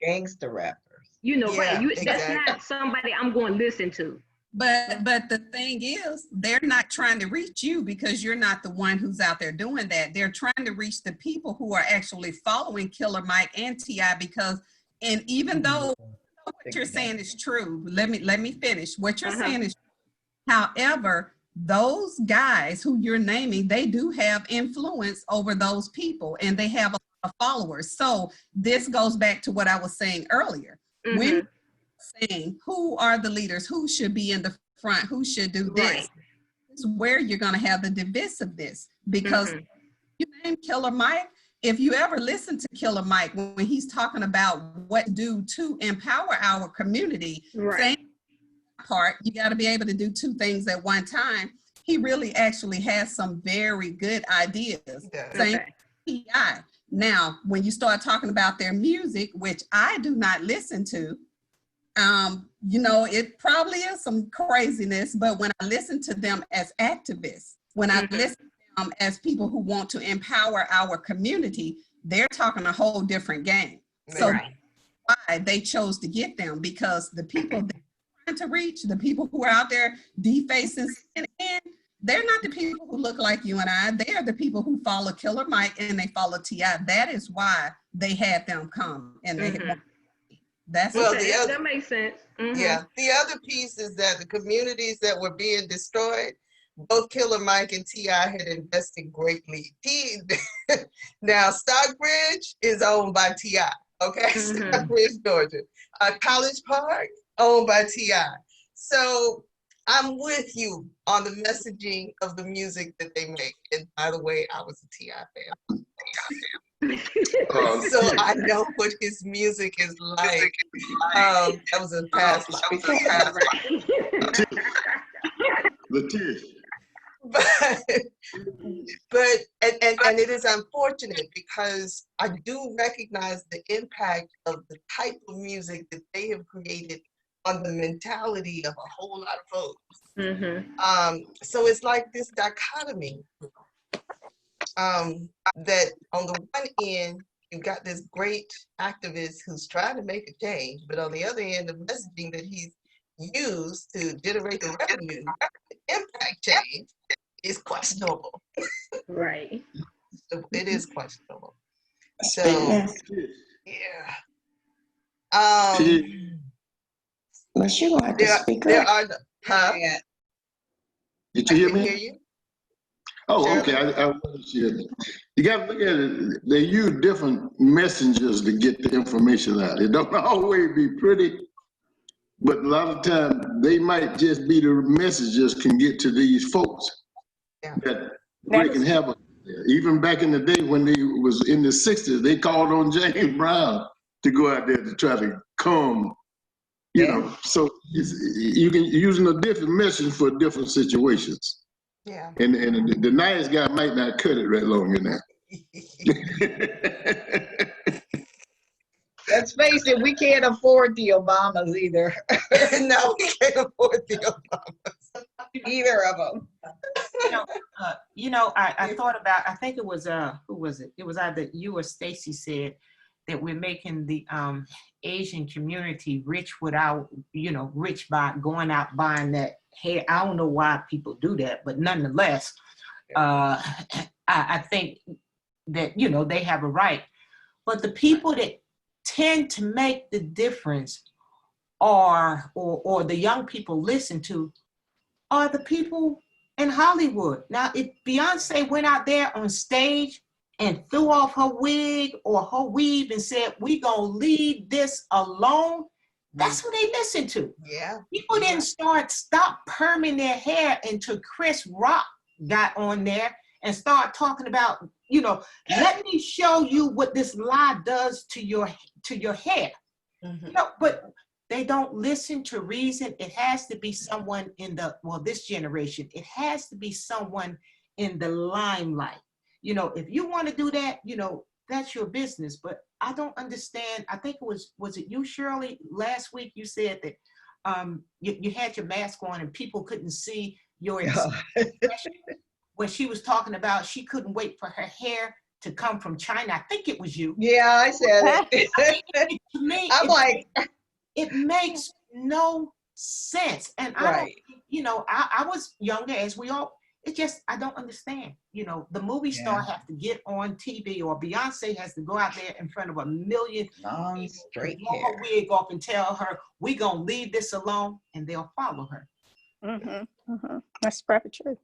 Gangster rappers. Right. That's not somebody I'm going to listen to. But the thing is, they're not trying to reach you because you're not the one who's out there doing that. They're trying to reach the people who are actually following Killer Mike and T.I. and even though what you're saying is true, let me finish. What you're saying is true. However, those guys who you're naming, they do have influence over those people and they have a lot of followers. So this goes back to what I was saying earlier. When saying who are the leaders, who should be in the front, who should do this, right. This is where you're going to have the divisiveness, because you name Killer Mike. If you ever listen to Killer Mike when he's talking about what to do to empower our community, same part, you got to be able to do two things at one time. He really actually has some very good ideas. Same T.I. Now, when you start talking about their music, which I do not listen to, it probably is some craziness, but when I listen to them as activists, when I listen to them as people who want to empower our community, they're talking a whole different game. So why they chose to get them, because the people they're trying to reach, the people who are out there defacing, and they're not the people who look like you and I. They are the people who follow Killer Mike and they follow T.I. That is why they had them come, and they that makes sense. Yeah. The other piece is that the communities that were being destroyed, both Killer Mike and T.I. had invested greatly. Now, Stockbridge is owned by T.I. Okay, Stockbridge, Georgia. College Park, owned by T.I. So I'm with you on the messaging of the music that they make. And by the way, I was a T.I. fan. So I know what his music is like. That was a past life. But it is unfortunate because I do recognize the impact of the type of music that they have created on the mentality of a whole lot of folks. So it's like this dichotomy. That on the one end, you've got this great activist who's trying to make a change, but on the other end, the messaging that he's used to generate the revenue, impact change, is questionable. Right. So it is questionable. So, yeah. Unless you want to speak there are, Did you hear me? Hear you? Oh, okay. I you got to look at it. They use different messengers to get the information out. It don't always be pretty, but a lot of times they might just be the messages can get to these folks that they can have. Even back in the day when they was in the 60s, they called on James Brown to go out there to try to calm. You know, so you can using a different message for different situations. Yeah. And the nice guy might not cut it right long in there. Let's face it, we can't afford the Obamas either. No, we can't afford the Obamas. Either of them. I thought about, I think it was, who was it? It was either you or Stacy said that we're making the Asian community rich without, rich by going out buying that hair. I don't know why people do that, but nonetheless, I think that, they have a right. But the people that tend to make the difference or the young people listen to are the people in Hollywood. Now, if Beyonce went out there on stage and threw off her wig or her weave and said, "We gonna leave this alone," that's what they listen to. Yeah. People didn't stop perming their hair until Chris Rock got on there and start talking about, let me show you what this lie does to your hair. But they don't listen to reason. It has to be someone in this generation, it has to be someone in the limelight. If you want to do that, that's your business. But I don't understand. I think was it you, Shirley, last week you said that you had your mask on and people couldn't see your expression when she was talking about she couldn't wait for her hair to come from China. I think it was you. Yeah, I said it. To me, I'm like, it makes no sense. And I don't, you know, I was younger, as we all, it just, I don't understand. You know, the movie star have to get on TV, or Beyonce has to go out there in front of a million long people, straight blow her wig off and tell her, we gonna leave this alone, and they'll follow her. That's probably true.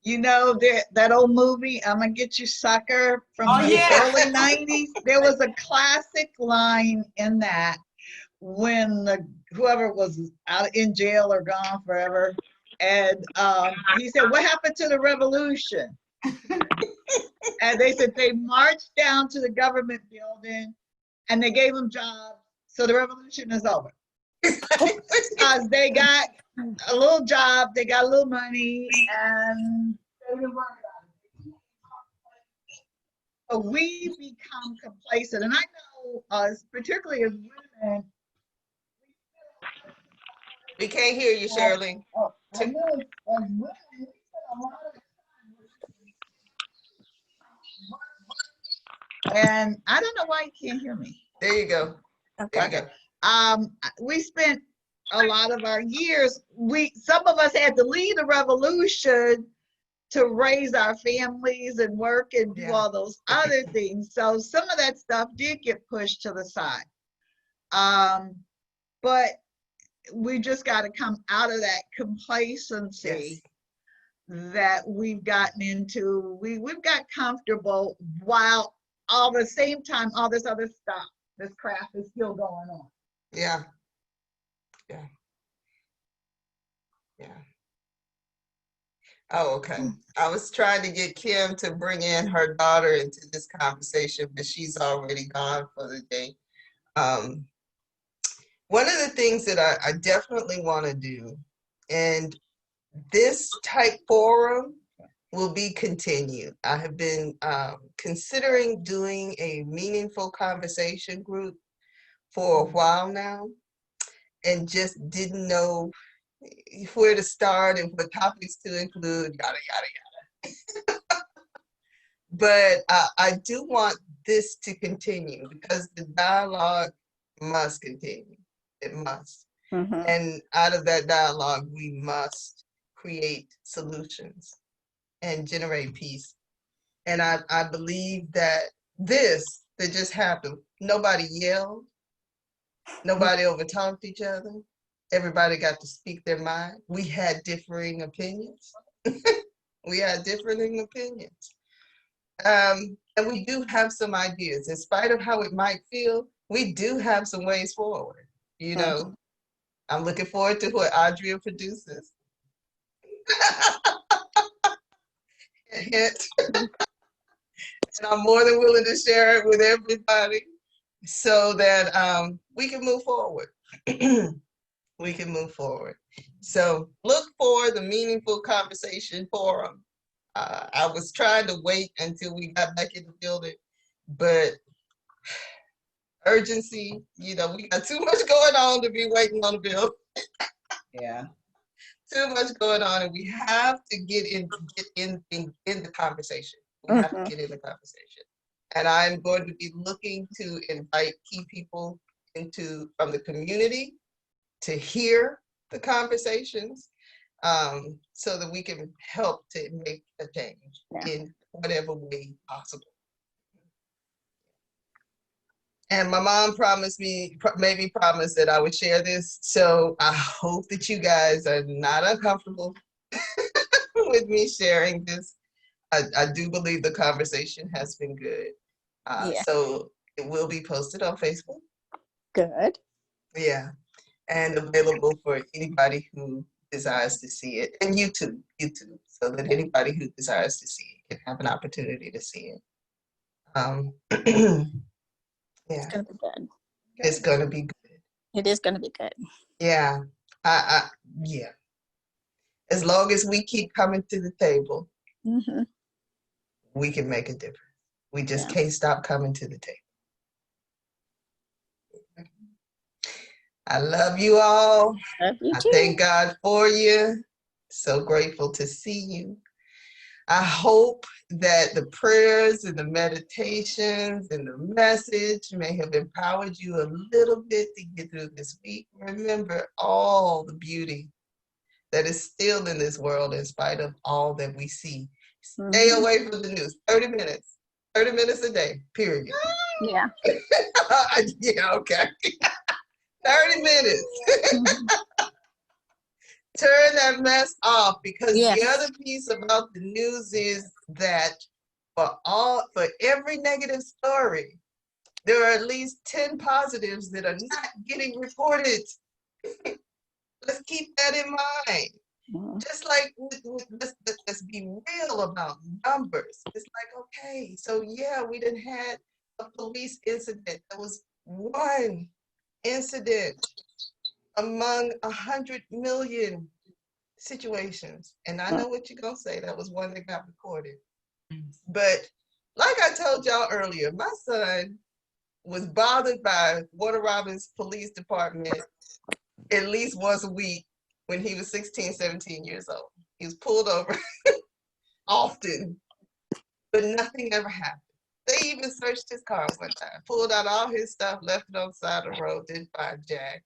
You know, that old movie, I'm Gonna Get You Sucker, from the early 90s. There was a classic line in that when whoever was out in jail or gone forever, and he said, what happened to the revolution? And they said they marched down to the government building and they gave them jobs, so the revolution is over. Because they got a little job, they got a little money, and they didn't worry about it. So we become complacent, and I know us, particularly as women. We can't hear you, Shirley. I know as women, we spend a lot of time. And I don't know why you can't hear me. There you go. Okay. There you go. We spent a lot of our years, some of us had to leave the revolution to raise our families and work and do all those other things. So some of that stuff did get pushed to the side. But we just got to come out of that complacency that we've gotten into. We've got comfortable while all the same time, all this other stuff, this crap is still going on. Yeah. Oh, okay. I was trying to get Kim to bring in her daughter into this conversation, but she's already gone for the day. One of the things that I definitely want to do, and this type forum will be continued. I have been considering doing a meaningful conversation group for a while now, and just didn't know where to start and what topics to include, yada, yada, yada. But I do want this to continue because the dialogue must continue. It must. And out of that dialogue, we must create solutions and generate peace. And I believe that this that just happened, nobody yelled, nobody overtalked each other. Everybody got to speak their mind. We had differing opinions. We had differing opinions. And we do have some ideas. In spite of how it might feel, we do have some ways forward. You know, I'm looking forward to what Audria produces. Hint. And I'm more than willing to share it with everybody so that we can move forward. We can move forward. So look for the Meaningful Conversation Forum. I was trying to wait until we got back in the building, but urgency, you know, we got too much going on to be waiting on the bill. Yeah. Too much going on, and we have to get in the conversation. We have to get in the conversation. And I'm going to be looking to invite key people from the community to hear the conversations, so that we can help to make a change in whatever way possible. And my mom made me promise that I would share this. So I hope that you guys are not uncomfortable with me sharing this. I do believe the conversation has been good. So it will be posted on Facebook. Good. Yeah. And available for anybody who desires to see it. And YouTube, so that anybody who desires to see it can have an opportunity to see it. It's gonna be good. It's gonna be good. It is gonna be good. Yeah. Yeah. As long as we keep coming to the table, we can make a difference. We just Yeah. can't stop coming to the table. I love you all. Love you I too. thank God for you. So grateful to see you. I hope that the prayers and the meditations and the message may have empowered you a little bit to get through this week. Remember all the beauty that is still in this world in spite of all that we see. Stay Mhm. away from the news. 30 minutes a day, period. Yeah. Yeah, okay. 30 minds. Mhm. Turn that mess off, because the Yes. other piece about the news is that for every negative story, there are at least 10 positives that are not getting reported. Let's keep that in mind. Mhm. Just like let's be real about numbers. It's like, okay, so yeah, we done had a police incident. That was one incident among 100 million situations. And I know what you're gonna say, that was one that got recorded. But like I told y'all earlier, my son was bothered by Warner Robins Police Department at least once a week when he was 16, 17 years old. He was pulled over often, but nothing ever happened. They even searched his car one time, pulled out all his stuff, left it on the side of the road, didn't find Jack.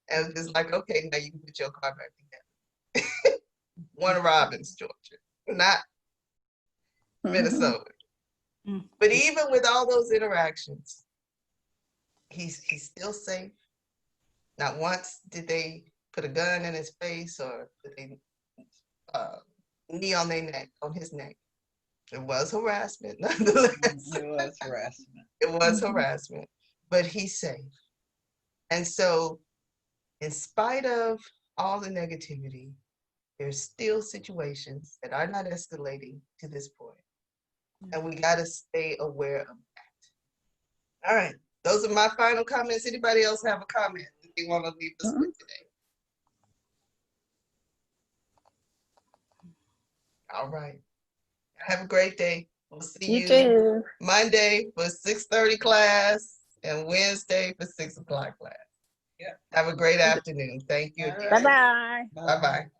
And was just like, okay, now you can put your car back together. Warner Robins, Georgia, not Minnesota. Mhm. But even with all those interactions, he's still safe. Not once did they put a gun in his face or put a knee on their neck, on his neck. It was harassment, nonetheless. It was harassment. It was harassment, but he's safe. And so, in spite of all the negativity, there's still situations that are not escalating to this point. And we got to stay aware of that. All right. Those are my final comments. Anybody else have a comment that they want to leave us with today? All right. Have a great day. We'll see You you too. Monday for 6:30 class and Wednesday for 6 o'clock class. Yeah. Have a great afternoon. Thank you All again. right. Bye-bye. Bye-bye.